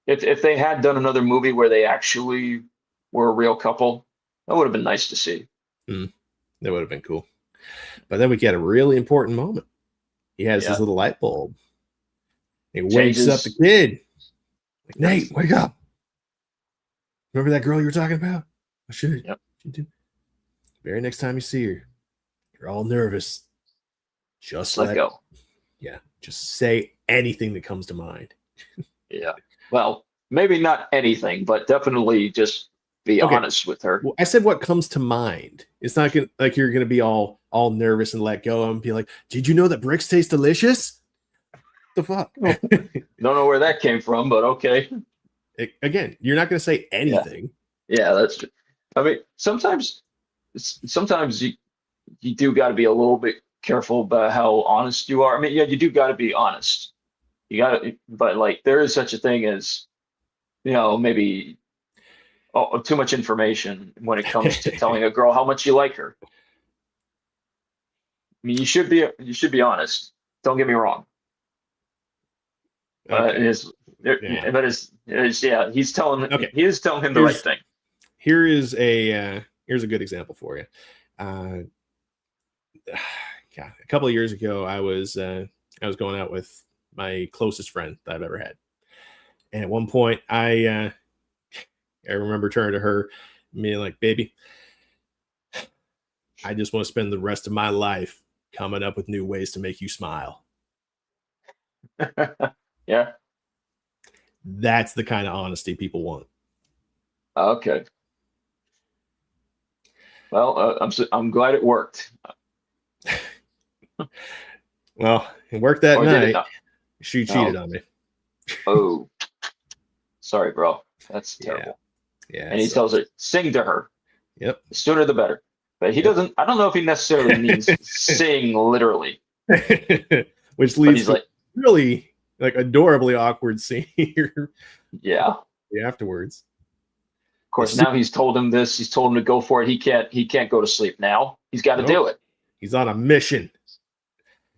if they had done another movie where they actually were a real couple, that would have been nice to see. That would have been cool. But then we get a really important moment. He has his little light bulb. He wakes up the kid. Like, Nate, wake up. Remember that girl you were talking about? I should. Yep. You do. Very next time you see her, you're all nervous. Just let go. Yeah. Just say anything that comes to mind. Yeah. Well, maybe not anything, but definitely just be honest with her. Well, I said what comes to mind. It's not gonna, like you're gonna be all nervous and let go and be like, "Did you know that bricks taste delicious?" The fuck? Don't know where that came from, but okay. Again, you're not gonna say anything. Yeah, that's true. I mean, sometimes you do got to be a little bit careful about how honest you are. I mean, yeah, you do got to be honest. You got to, but like there is such a thing as, maybe too much information when it comes to telling a girl how much you like her. I mean, you should be honest. Don't get me wrong. Okay. But he's telling Okay. he is telling him the right thing. Here's a good example for you. God, a couple of years ago, I was going out with my closest friend that I've ever had, and at one point, I remember turning to her, and being like, "Baby, I just want to spend the rest of my life coming up with new ways to make you smile." Yeah. That's the kind of honesty people want. Okay. Well, I'm glad it worked. Well, it worked that Or did it night. not? She cheated on me. Oh, sorry, bro. That's terrible. Yeah. And he tells her, sing to her. Yep. The sooner the better. But he doesn't. I don't know if he necessarily means sing literally. Which But leads he's to like, really like adorably awkward scene here yeah. Of afterwards. course, now he's told him this. He's told him to go for it. He can't go to sleep now. He's got to Nope. do it. He's on a mission.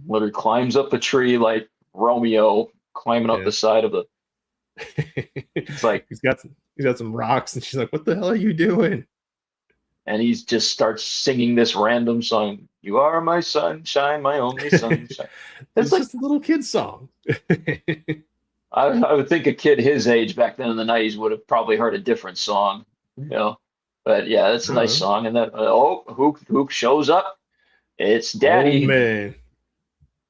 Literally climbs up a tree like Romeo climbing up the side of the. It's like he's got some rocks, and she's like, "What the hell are you doing?" And he just starts singing this random song. You are my sunshine, my only sunshine. It's like, just a little kid song. I would think a kid his age back then in the 90s would have probably heard a different song, But yeah, it's a nice song. And then who shows up? It's Daddy. Oh man.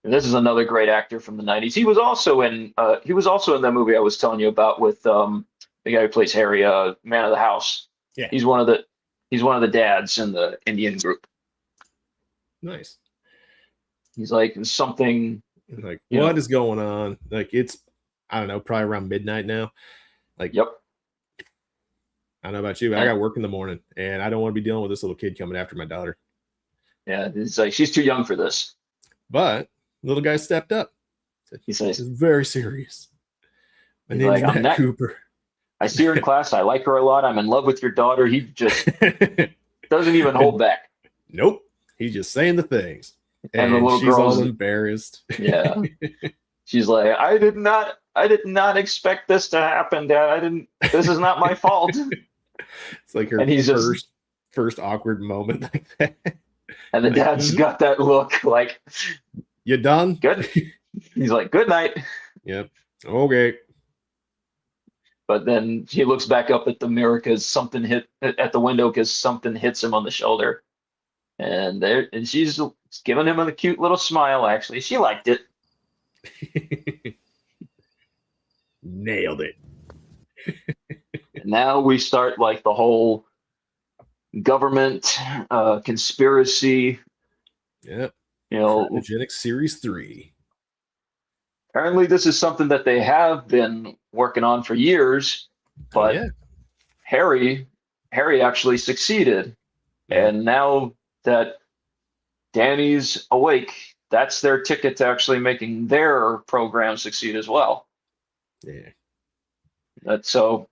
And this is another great actor from the 90s. He was also in that movie I was telling you about with the guy who plays Harry, Man of the House. Yeah. He's one of the dads in the Indian group. Nice. He's like something like, what is going on? Like, it's, I don't know, probably around midnight now. Like, yep. I don't know about you, but I got work in the morning, and I don't want to be dealing with this little kid coming after my daughter. Yeah, it's like she's too young for this. But little guy stepped up. He says, "This is very serious. My name is Matt Cooper. I see her in class. I like her a lot. I'm in love with your daughter." He just doesn't even hold back. Nope. He's just saying the things. And the little she's girl's all embarrassed. Yeah. She's like, I did not expect this to happen, Dad. This is not my fault. It's like her first awkward moment like that. And the dad's got that look like, you done? Good. He's like, good night. Yep. Okay. But then he looks back up at the mirror because something hit at the window because something hits him on the shoulder. And she's giving him a cute little smile, actually. She liked it. Nailed it. Now we start like the whole government conspiracy. Yep. Eugenics Series 3. Apparently this is something that they have been working on for years, but Harry actually succeeded. And now that Danny's awake, that's their ticket to actually making their program succeed as well. Yeah. So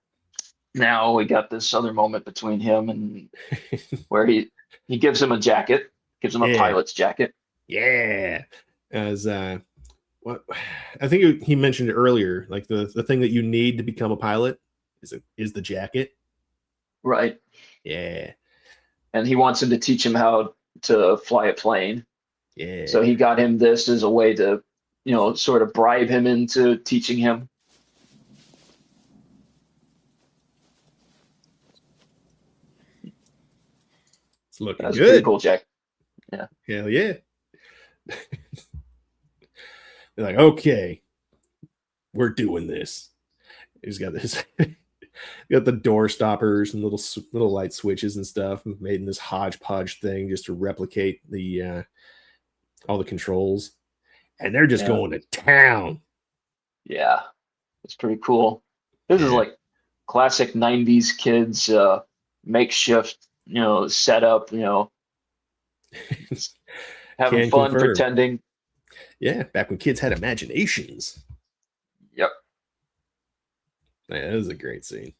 now we got this other moment between him and where he gives him a jacket, gives him a pilot's jacket. Yeah. As what I think he mentioned it earlier, like the thing that you need to become a pilot is the jacket. Right. Yeah. And he wants him to teach him how to fly a plane. Yeah. So he got him this as a way to, sort of bribe him into teaching him. It's looking That's good. Pretty cool, Jack. Yeah. Hell yeah. They're like, okay, we're doing this. He's got this. Got the door stoppers and little light switches and stuff made in this hodgepodge thing just to replicate the all the controls, and they're just going to town. Yeah, it's pretty cool. This is like classic 90s kids makeshift, setup, having fun, pretending. Yeah, back when kids had imaginations. Yep. Man, that was a great scene.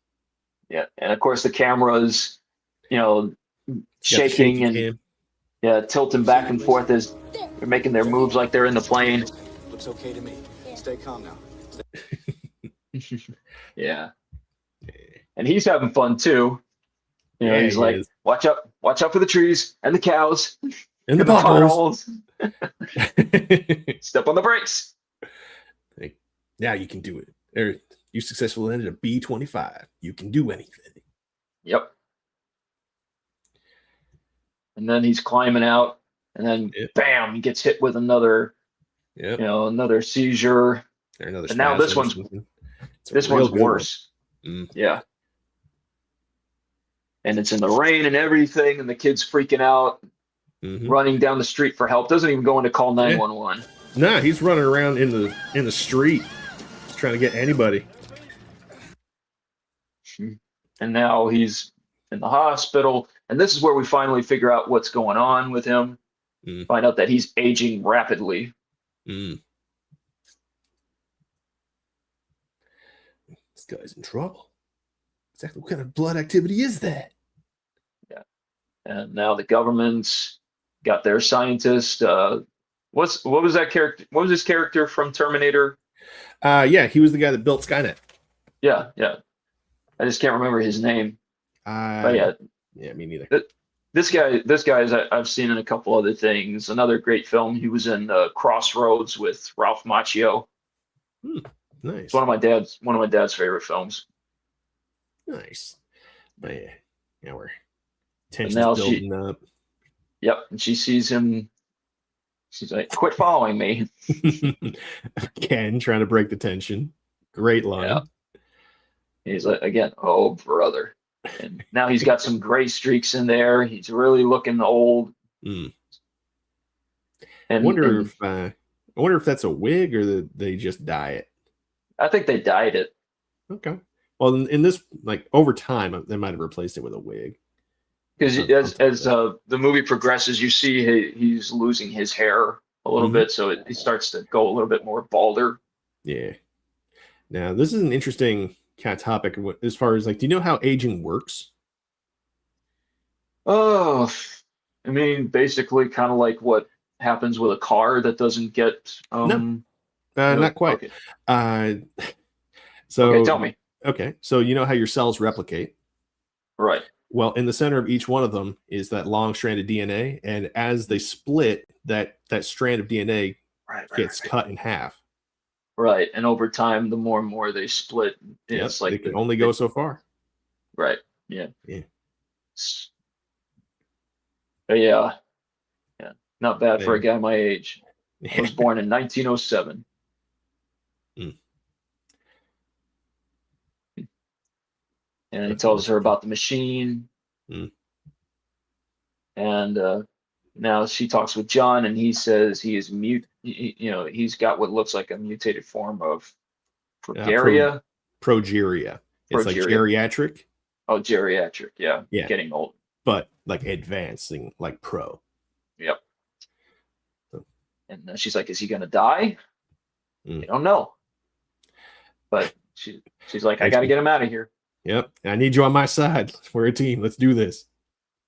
Yeah, and of course the camera's, shaking and tilting back and forth as they're making their moves like they're in the plane. Looks okay to me. Stay calm now. Yeah. And he's having fun too. You know, Yeah, he's he like, is. watch out for the trees and the cows In the and the potholes. potholes. Step on the brakes. Like, now you can do it. Or you successfully landed a B-25. You can do anything. Yep. And then he's climbing out, and then Yep. bam, he gets hit with another, Yep. another seizure. Or another And now this spasm or one's something. It's a this real one's good one. worse. Mm. Yeah. And it's in the rain and everything, and the kid's freaking out, Mhm. running down the street for help. Doesn't even go in to call 911. Nah, he's running around in the street. He's trying to get anybody. And now he's in the hospital. And this is where we finally figure out what's going on with him. Mm. Find out that he's aging rapidly. Mm. This guy's in trouble. Exactly what kind of blood activity is that? Yeah. And now the government's got their scientist. What was that character? What was his character from Terminator? Yeah, he was the guy that built Skynet. Yeah, yeah. I just can't remember his name. But Yeah, me neither. this guy is I've seen in a couple other things. Another great film. He was in Crossroads with Ralph Macchio. Nice. It's one of my dad's favorite films. Nice. But yeah, we're now tension's building up. Yep, and she sees him. She's like, "Quit following me." Ken trying to break the tension. Great line. Yeah. He's like, again, oh brother. And now he's got some gray streaks in there. He's really looking old. Mm. And I wonder if that's a wig or that they just dye it. I think they dyed it. Okay. Well, in this, like over time, they might have replaced it with a wig. Because as the movie progresses, you see he's losing his hair a little bit, so it starts to go a little bit more balder. Yeah. Now, this is an interesting kind of topic as far as like, do you know how aging works? Oh, I mean, basically, kind of like what happens with a car that doesn't get. No, not quite. Okay. So Okay, tell me. Okay, so you know how your cells replicate? Right. Well, in the center of each one of them is that long strand of DNA, and as they split, that strand of DNA gets cut in half. Right, and over time, the more and more they split, it's like they can only go so far. Right. Yeah. Yeah. Yeah. Not bad for a guy my age. I was born in 1907. And he tells her about the machine. And now she talks with John, and he says he is he's got what looks like a mutated form of progeria. Progeria. It's like geriatric. Oh, geriatric. Yeah. Getting old. But like advancing, like pro. Yep. And she's like, "Is he gonna die?" I don't know. But she's like, "I got to get him out of here." Yep. I need you on my side. We're a team. Let's do this.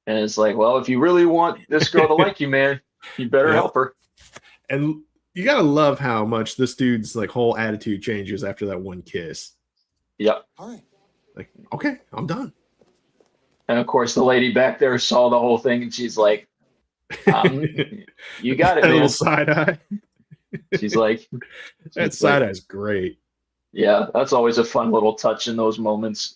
And it's like, well, if you really want this girl to like you, man, you better help her. And you gotta love how much this dude's like whole attitude changes after that one kiss. Yep. All right. Like, okay, I'm done. And of course, the lady back there saw the whole thing, and she's like, "You got it, man." Little side eye. She's like, that side eye's great. Yeah, that's always a fun little touch in those moments.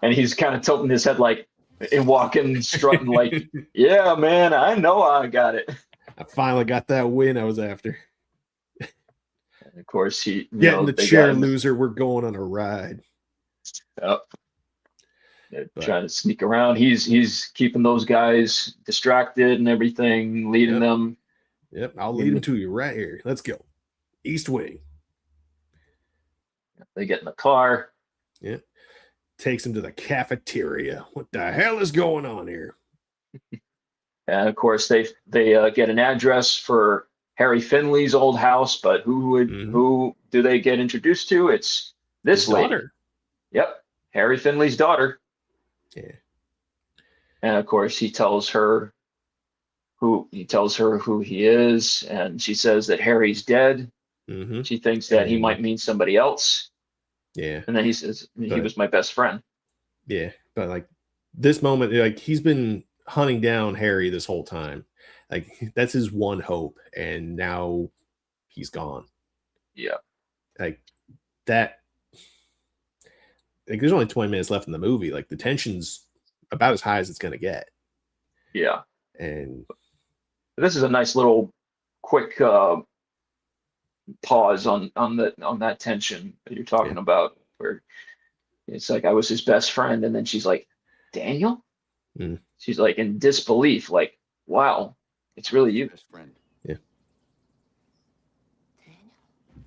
And he's kind of tilting his head like and walking, strutting like, "Yeah, man, I know I got it." I finally got that win I was after. And of course, in the chair, loser. We're going on a ride. Yep. Trying to sneak around. He's keeping those guys distracted and everything, leading them. Yep, I'll lead them to you right here. Let's go. East Wing. They get in the car. Yep. Takes them to the cafeteria. What the hell is going on here? And of course, they get an address for Harry Finley's old house, but who do they get introduced to? It's this His lady. daughter. Yep, Harry Finley's daughter. Yeah. And of course, he tells her who he is, and she says that Harry's dead. She thinks that he might mean somebody else. Yeah. And then he says he But- was my best friend. Yeah, but like this moment, like he's been hunting down Harry this whole time. Like that's his one hope, and now he's gone. Yeah. Like that. Like there's only 20 minutes left in the movie. Like the tension's about as high as it's gonna get. Yeah. And This is a nice little quick pause on that tension that you're talking about, where it's like I was his best friend, and then she's like, Daniel? Mm. She's like in disbelief, like, wow, it's really you. Best friend. Yeah.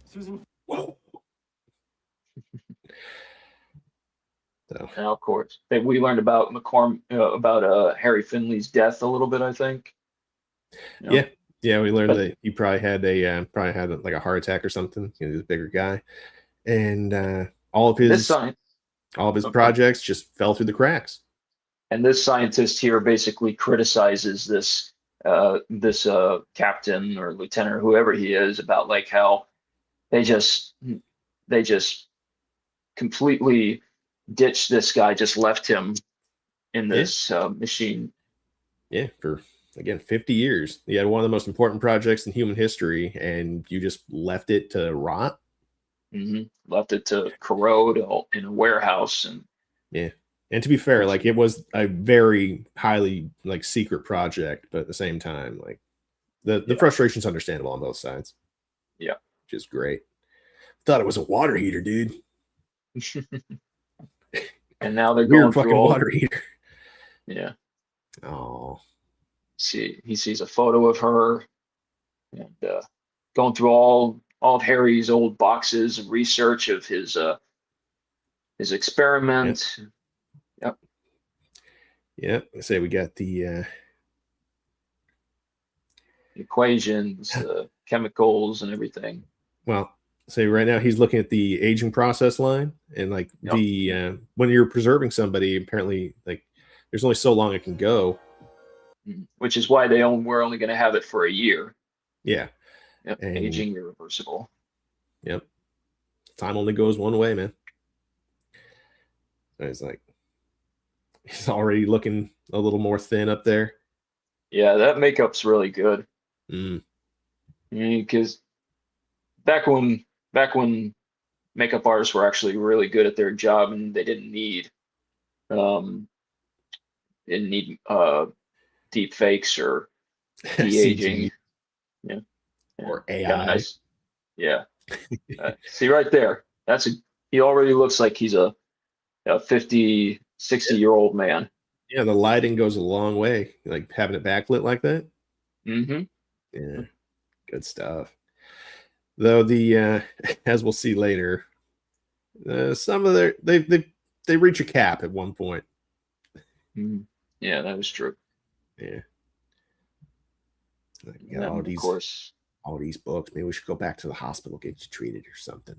Susan. whoa. So And of course, we learned about Harry Finley's death a little bit, I think. You know? yeah, we learned that he probably had like a heart attack or something. He was a bigger guy, and all of This his science projects just fell through the cracks. and this scientist here basically criticizes this captain or lieutenant or whoever he is about like how they just completely ditched this guy, just left him in this machine. Yeah, for again 50 years. You had one of the most important projects in human history, and you just left it to rot. Left it to corrode in a warehouse. And yeah, and to be fair, like it was a very highly like secret project, but at the same time, like the frustration's understandable on both sides. Yeah, which is great. Thought it was a water heater, dude. and now they're Weird going fucking through all, water heater. yeah. Oh, He sees a photo of her, and going through all of Harry's old boxes of research of his experiment. Yep. I say we got the Equations, chemicals, and everything. well, say right now he's looking at the aging process line, and like Yep. the when you're preserving somebody, apparently like there's only so long it can go. Which is why we're only going to have it for a year. Yeah. Yep. And- Aging irreversible. Yep. Time only goes one way, man. So it's like he's already looking a little more thin up there. Yeah, that makeup's really good. Mm. Because back when makeup artists were actually really good at their job and they didn't need deep fakes or de-aging. CG Yeah. or Got a AI. nice, yeah. See right there. He already looks like he's a 50, 60-year-old man. Yeah, the lighting goes a long way. Like having it backlit like that. Mm-hmm. Yeah, good stuff. Though the as we'll see later, some of they reach a cap at one point. Yeah, that is true. Yeah, like we And got then, of course, all these books. Maybe we should go back to the hospital, get you treated or something.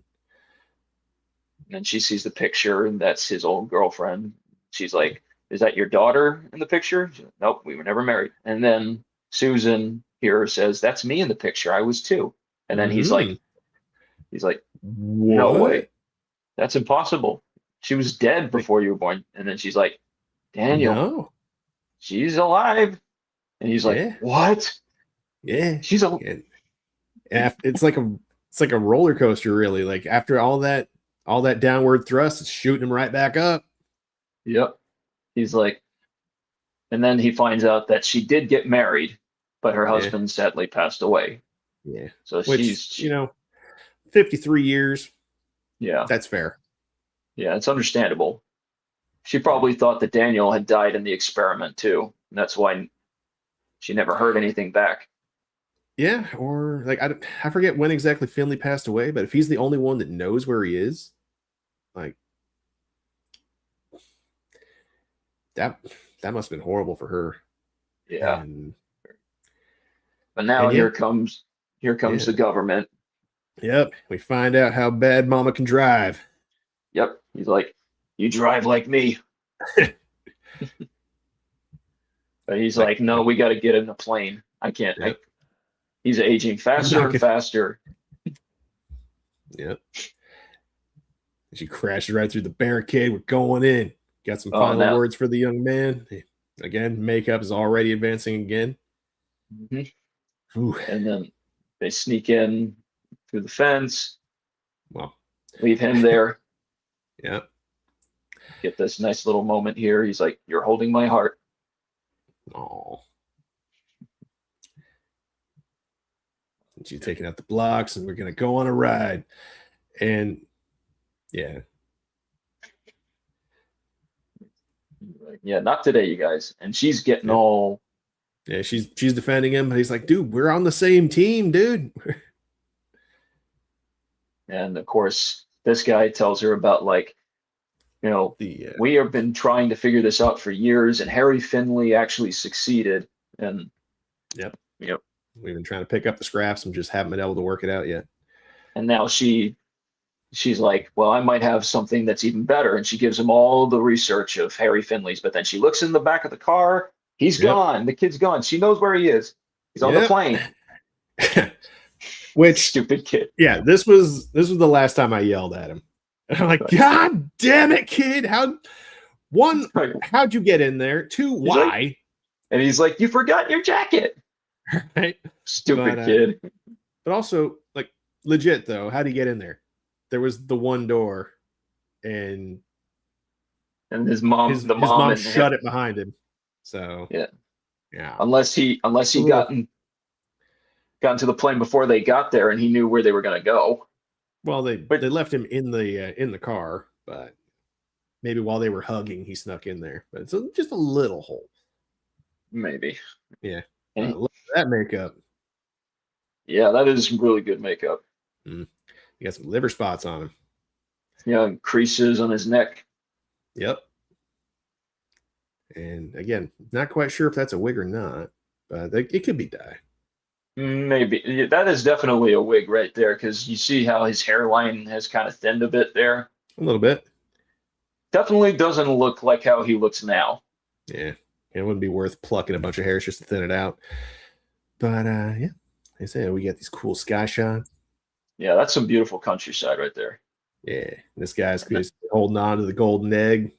and then she sees the picture, and that's his old girlfriend. She's like, "Is that your daughter in the picture?" She's like, "Nope, we were never married." And then Susan here says, "That's me in the picture. I was too." And then he's like, "No way. That's impossible. She was dead before you were born." And then she's like, "Daniel, No. she's alive." And he's like, Yeah. "What? Yeah, She's alive?" it's like a roller coaster, really. Like after all that downward thrust, it's shooting him right back up. Yep. He's like, and then he finds out that she did get married, but her husband sadly passed away. Yeah, So which she's 53 years. Yeah. That's fair. Yeah, it's understandable. She probably thought that Daniel had died in the experiment too. And that's why she never heard anything back. Yeah, or like I forget when exactly Finley passed away, but if he's the only one that knows where he is, like that must have been horrible for her. Yeah. And, But now and here comes the government. Yep. We find out how bad Mama can drive. Yep. He's like, "You drive like me." But he's like, "No, we got to get in a plane. I can't." Yep. He's aging faster and faster. Yep. She crashes right through the barricade. We're going in. Got some Oh, final now- words for the young man. Again, makeup is already advancing again. Mhm. Ooh, And then they sneak in through the fence, well, leave him there, yeah. get this nice little moment here. He's like, "You're holding my heart." Oh. She's taking out the blocks, and we're gonna go on a ride. And yeah, Like, yeah, not today, you guys. And she's getting Yeah. all, yeah, she's defending him, but he's like, dude, we're on the same team, dude. and of course, this guy tells her about like, The we have been trying to figure this out for years, and Harry Finley actually succeeded. And Yep. Yep. We've been trying to pick up the scraps and just haven't been able to work it out yet. and now she's like, well, I might have something that's even better. And she gives him all the research of Harry Finley's, but then she looks in the back of the car. He's Yep. gone. The kid's gone. She knows where he is. He's on the Yep. plane. Which, Stupid kid. yeah, this was the last time I yelled at him. And I'm like, God damn it, kid! How'd you get in there? Two, He's like- why? And he's like, you forgot your jacket. Right? Stupid But, kid. But also, like, legit though, how'd he get in there? There was the one door, and And his mom, his the mom and shut it behind him. So Yeah. yeah. unless he Ooh. gotten to the plane before they got there and he knew where they were going to go. Well, they But- left him in the car, but maybe while they were hugging, he snuck in there. But it's just a little hole. Maybe. Yeah. And- Look at that makeup. Yeah, that is really good makeup. You got some liver spots on him. Yeah, and creases on his neck. Yep. And again, not quite sure if that's a wig or not, but it could be dye. Maybe. Yeah, that is definitely a wig right there because you see how his hairline has kind of thinned a bit there. A little bit. Definitely doesn't look like how he looks now. Yeah. It wouldn't be worth plucking a bunch of hairs just to thin it out. But yeah, like I said, we got these cool sky shots. Yeah, that's some beautiful countryside right there. Yeah. This guy's just holding on to the golden egg.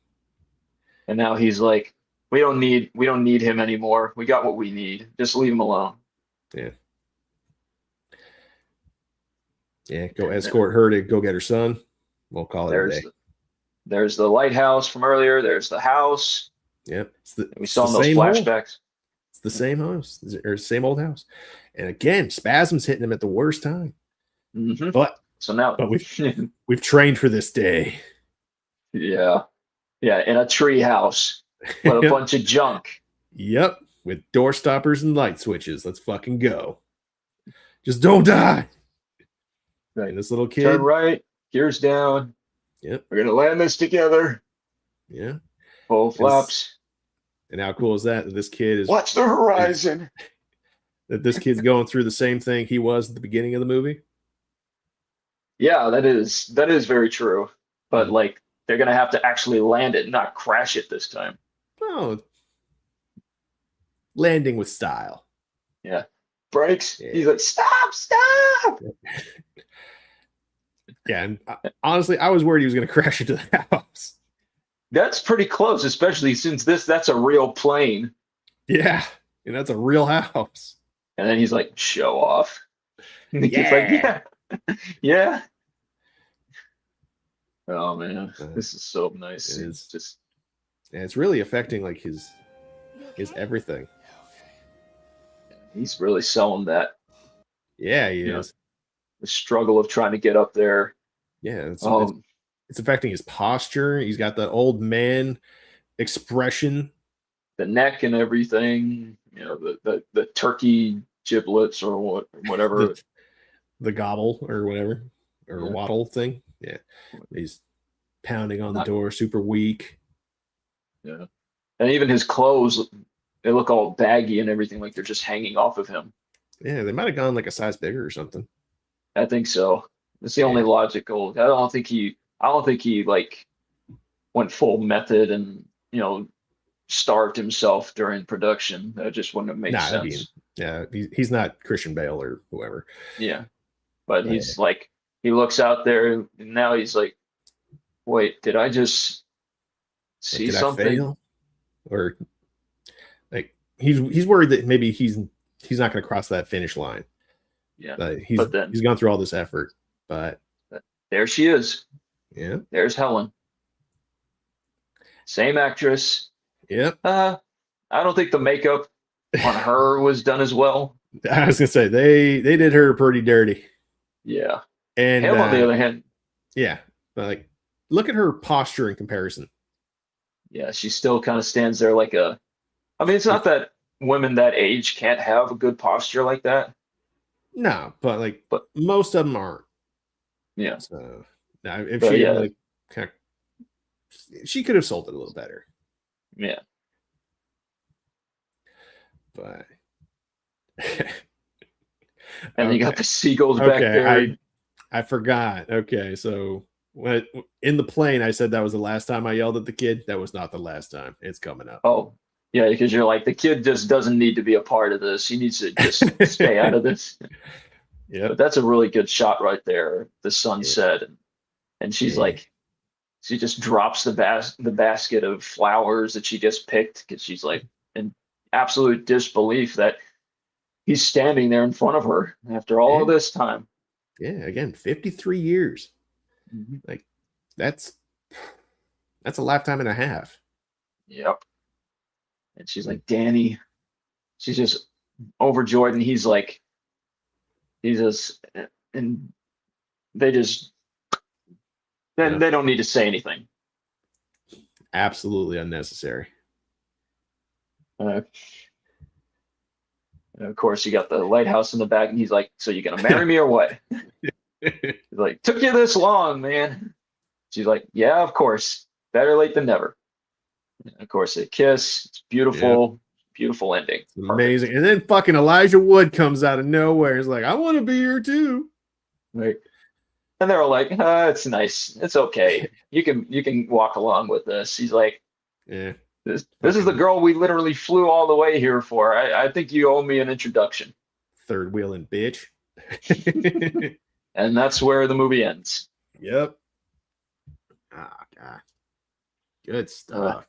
And now he's like, we don't need him anymore. We got what we need. Just leave him alone. Yeah. Yeah, go escort her to go get her son. We'll call it a day. There's the lighthouse from earlier. There's the house. Yep. We saw in those flashbacks. It's the same house, or same old house. And again, spasms hitting him at the worst time. Mhm. But So now, we've trained for this day. yeah, in a tree house with a Yep. bunch of junk. Yep. With door stoppers and light switches. Let's fucking go. Just don't die. Right. And this little kid. Turn right, gears down. Yep. We're gonna land this together. Yeah. Full flaps. And how cool is that? That this kid is Watch the horizon. that this kid's going through the same thing he was at the beginning of the movie. Yeah, that is very true. But like, they're gonna have to actually land it, not crash it this time. Oh, landing with style. Brakes. Yeah. He's like, stop. Yeah, and honestly, I was worried he was going to crash into the house. That's pretty close, especially since that's a real plane. Yeah, and that's a real house. And then he's like, show off. And the kid's like, yeah. Yeah. Oh man, this is so nice. It It's is. just And it's really affecting like his everything. he's really selling that, Yeah, he Yeah. is. the struggle of trying to get up there. Yeah, it's affecting his posture. He's got that old man expression. The neck and everything, the turkey giblets or whatever. The gobble or whatever, or Yeah. waddle thing. Yeah, he's pounding on the Not- door, super weak. Yeah. And even his clothes, they look all baggy and everything, like they're just hanging off of him. Yeah, they might have gone like a size bigger or something. I think so. It's the only logical. I don't think he like went full method and starved himself during production. That just wouldn't have made Nah, sense. Yeah, he's not Christian Bale or whoever. Yeah. But Yeah. he's like, he looks out there and now he's like, Wait, did I just Like, see did I something? fail? Or like he's worried that maybe he's not going to cross that finish line. Yeah. He's But then gone through all this effort, but there she is. yeah, There's Helen. Same actress. yep. I don't think the makeup on her was done as well. I was gonna say they did her pretty dirty, Yeah. and Him, on the other hand, yeah, but like look at her posture in comparison. yeah, she still kind of stands there like a. I mean, it's not that women that age can't have a good posture like that, No, but like but most of them aren't. yeah, So now, if but she had yeah, like kind of, she could have sold it a little better. yeah. But And you got okay, the seagulls back okay, there. I forgot. Okay, so when in the plane, I said that was the last time I yelled at the kid. That was not the last time. It's coming up. Oh, yeah, because you're like the kid just doesn't need to be a part of this. He needs to just stay out of this. But Yep. that's a really good shot right there. The Yeah. sunset, and she's Yeah. like, she just drops the basket of flowers that she just picked because she's like in absolute disbelief that he's standing there in front of her after all Yeah. of this time. Yeah. Again, 53 years. Mhm. Like that's a lifetime and a half. Yep. And she's Mm. like, Danny, she's just overjoyed, and he's like, he's just, and they just, then Yeah. they don't need to say anything. Absolutely unnecessary. Uh, and of course, you got the lighthouse in the back, and he's like, "So you gonna marry me or what?" He's like, "Took you this long, man." She's like, "Yeah, of course. Better late than never." And of course, they kiss. It's Yep. beautiful, beautiful ending. It's Perfect. amazing. And then fucking Elijah Wood comes out of nowhere. He's like, I want to be here too. Right. And they're all like, "It's nice. It's okay. You can walk along with this." He's like, Yeah. "This is the Fucking girl we literally flew all the way here for. I think you owe me an introduction." third wheeling bitch. And that's where the movie ends. Yep. Oh god. Good Uh, stuff.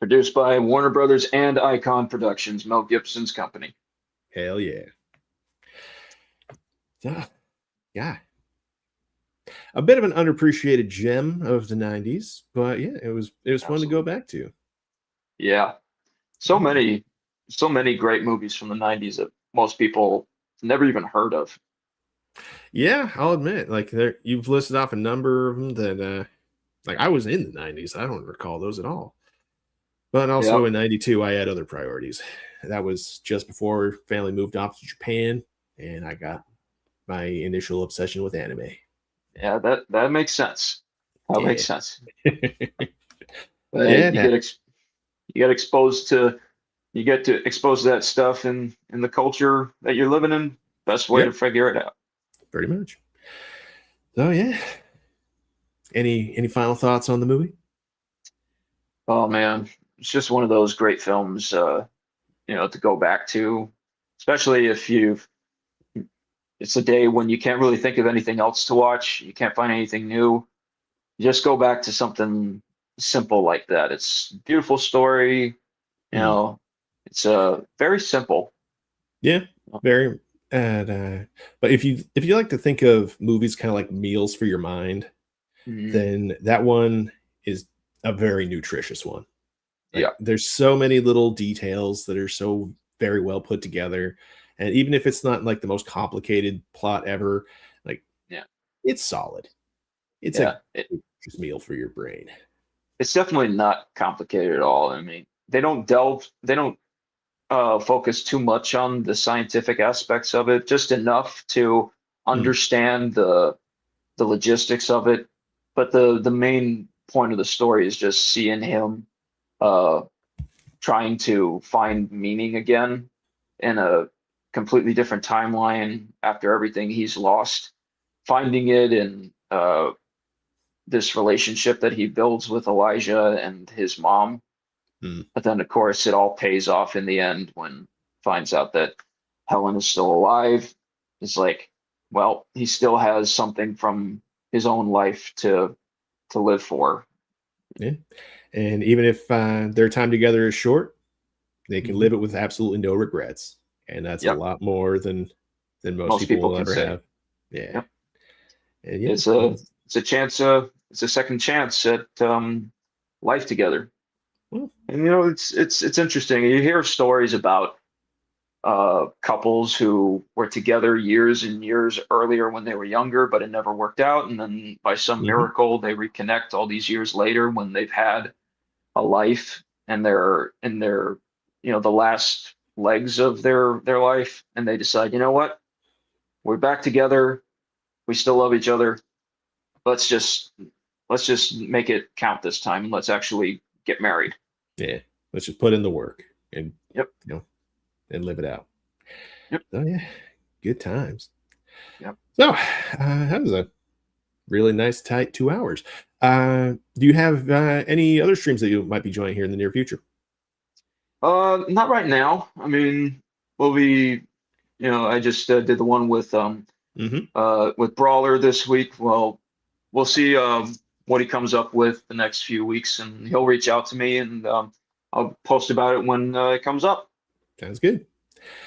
Produced by Warner Brothers and Icon Productions, Mel Gibson's company. Hell yeah. So, yeah. A bit of an underappreciated gem of the 90s, but yeah, it was fun to go Absolutely. back to. Yeah. So many great movies from the 90s that most people never even heard of. Yeah, I'll admit, like there you've listed off a number of them that like I was in the 90s. I don't recall those at all. But also Yep. in 92, I had other priorities. That was just before family moved off to Japan, and I got my initial obsession with anime. Yeah, that makes sense. That makes Yeah. sense. But hey, Yeah, you get to expose that stuff in the culture that you're living in. Best way to yep, figure it out. pretty much. So yeah. Any final thoughts on the movie? Oh man, it's just one of those great films, to go back to, especially if it's a day when you can't really think of anything else to watch, you can't find anything new. You just go back to something simple like that. It's a beautiful story, you Hmm. know, it's very simple. Yeah, very. And but if you like to think of movies kind of like meals for your mind, Mhm. then that one is a very nutritious one. Like Yeah, there's so many little details that are so very well put together. And even if it's not like the most complicated plot ever, like yeah, it's solid. It's a yeah. just meal for your brain. It's definitely not complicated at all. I mean, they don't focus too much on the scientific aspects of it, just enough to Hmm. understand the logistics of it. But the main point of the story is just seeing him uh, trying to find meaning again in a completely different timeline after everything he's lost, finding it in this relationship that he builds with Elijah and his mom. Hmm. But then, of course, it all pays off in the end when finds out that Helen is still alive. It's like, well, he still has something from his own life to live for. Yeah. And even if their time together is short, they can live it with absolutely no regrets. And that's a Yep. lot more than most Most people people will can ever say. have. Yeah. Yep. And yeah. It's a chance, it's a second chance at life together. Well, And it's interesting. You hear stories about couples who were together years and years earlier when they were younger, but it never worked out. And then by some miracle, they reconnect all these years later when they've had a life and they're in their, the last legs of their life, and they decide, you know what, we're back together. We still love each other. Let's just make it count this time, and let's actually get married. yeah. Let's just put in the work and Yep. And live it out. Yep. So yeah, good times. Yep. So that was a really nice tight 2 hours. Do you have any other streams that you might be joining here in the near future? Not right now. I mean, we'll be, I just did the one with Brawler this week. Well, we'll see what he comes up with the next few weeks, and he'll reach out to me, and I'll post about it when it comes up. Sounds good.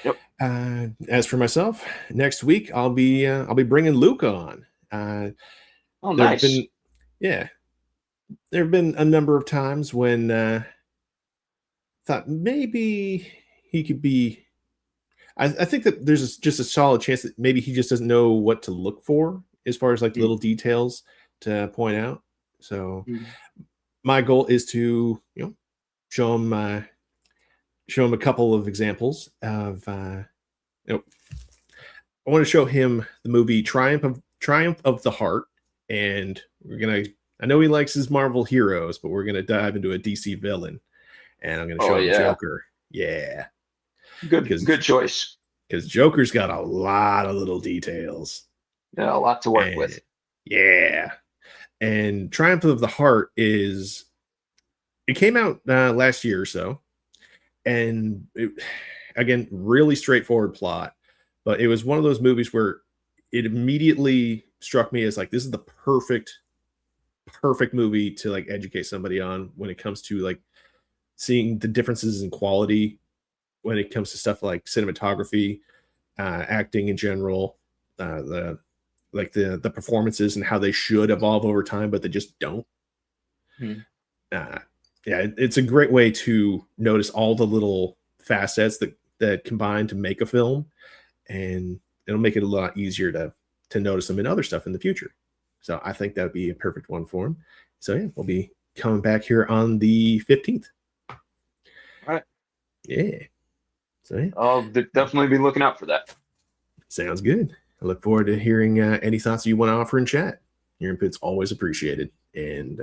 Yep. As for myself, next week I'll be bringing Luca on. Oh, nice. There have been a number of times when thought maybe he could be. I think that there's just a solid chance that maybe he just doesn't know what to look for as far as like little details to point out. So my goal is to show him a couple of examples of I want to show him the movie Triumph of the Heart, and I know he likes his Marvel heroes, but we're gonna dive into a DC villain, and I'm gonna show him Joker. Yeah. Good choice. Because Joker's got a lot of little details. Yeah, a lot to work with. Yeah. And Triumph of the Heart it came out last year or so. And again, really straightforward plot. But it was one of those movies where it immediately struck me as like, this is the perfect movie to like educate somebody on when it comes to like seeing the differences in quality when it comes to stuff like cinematography, acting in general, the performances and how they should evolve over time, but they just don't. It's a great way to notice all the little facets that combine to make a film, and it'll make it a lot easier to notice them in other stuff in the future. So I think that would be a perfect one for him. So yeah, we'll be coming back here on the 15th. All right. Yeah. So yeah. I'll definitely be looking out for that. Sounds good. I look forward to hearing any thoughts you want to offer in chat. Your input's always appreciated. And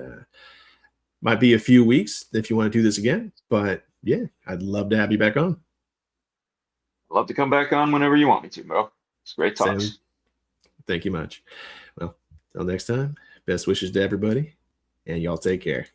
might be a few weeks if you want to do this again. But yeah, I'd love to have you back on. I'd love to come back on whenever you want me to, bro. It's great talks. Thank you much. Well, till next time, best wishes to everybody. And y'all take care.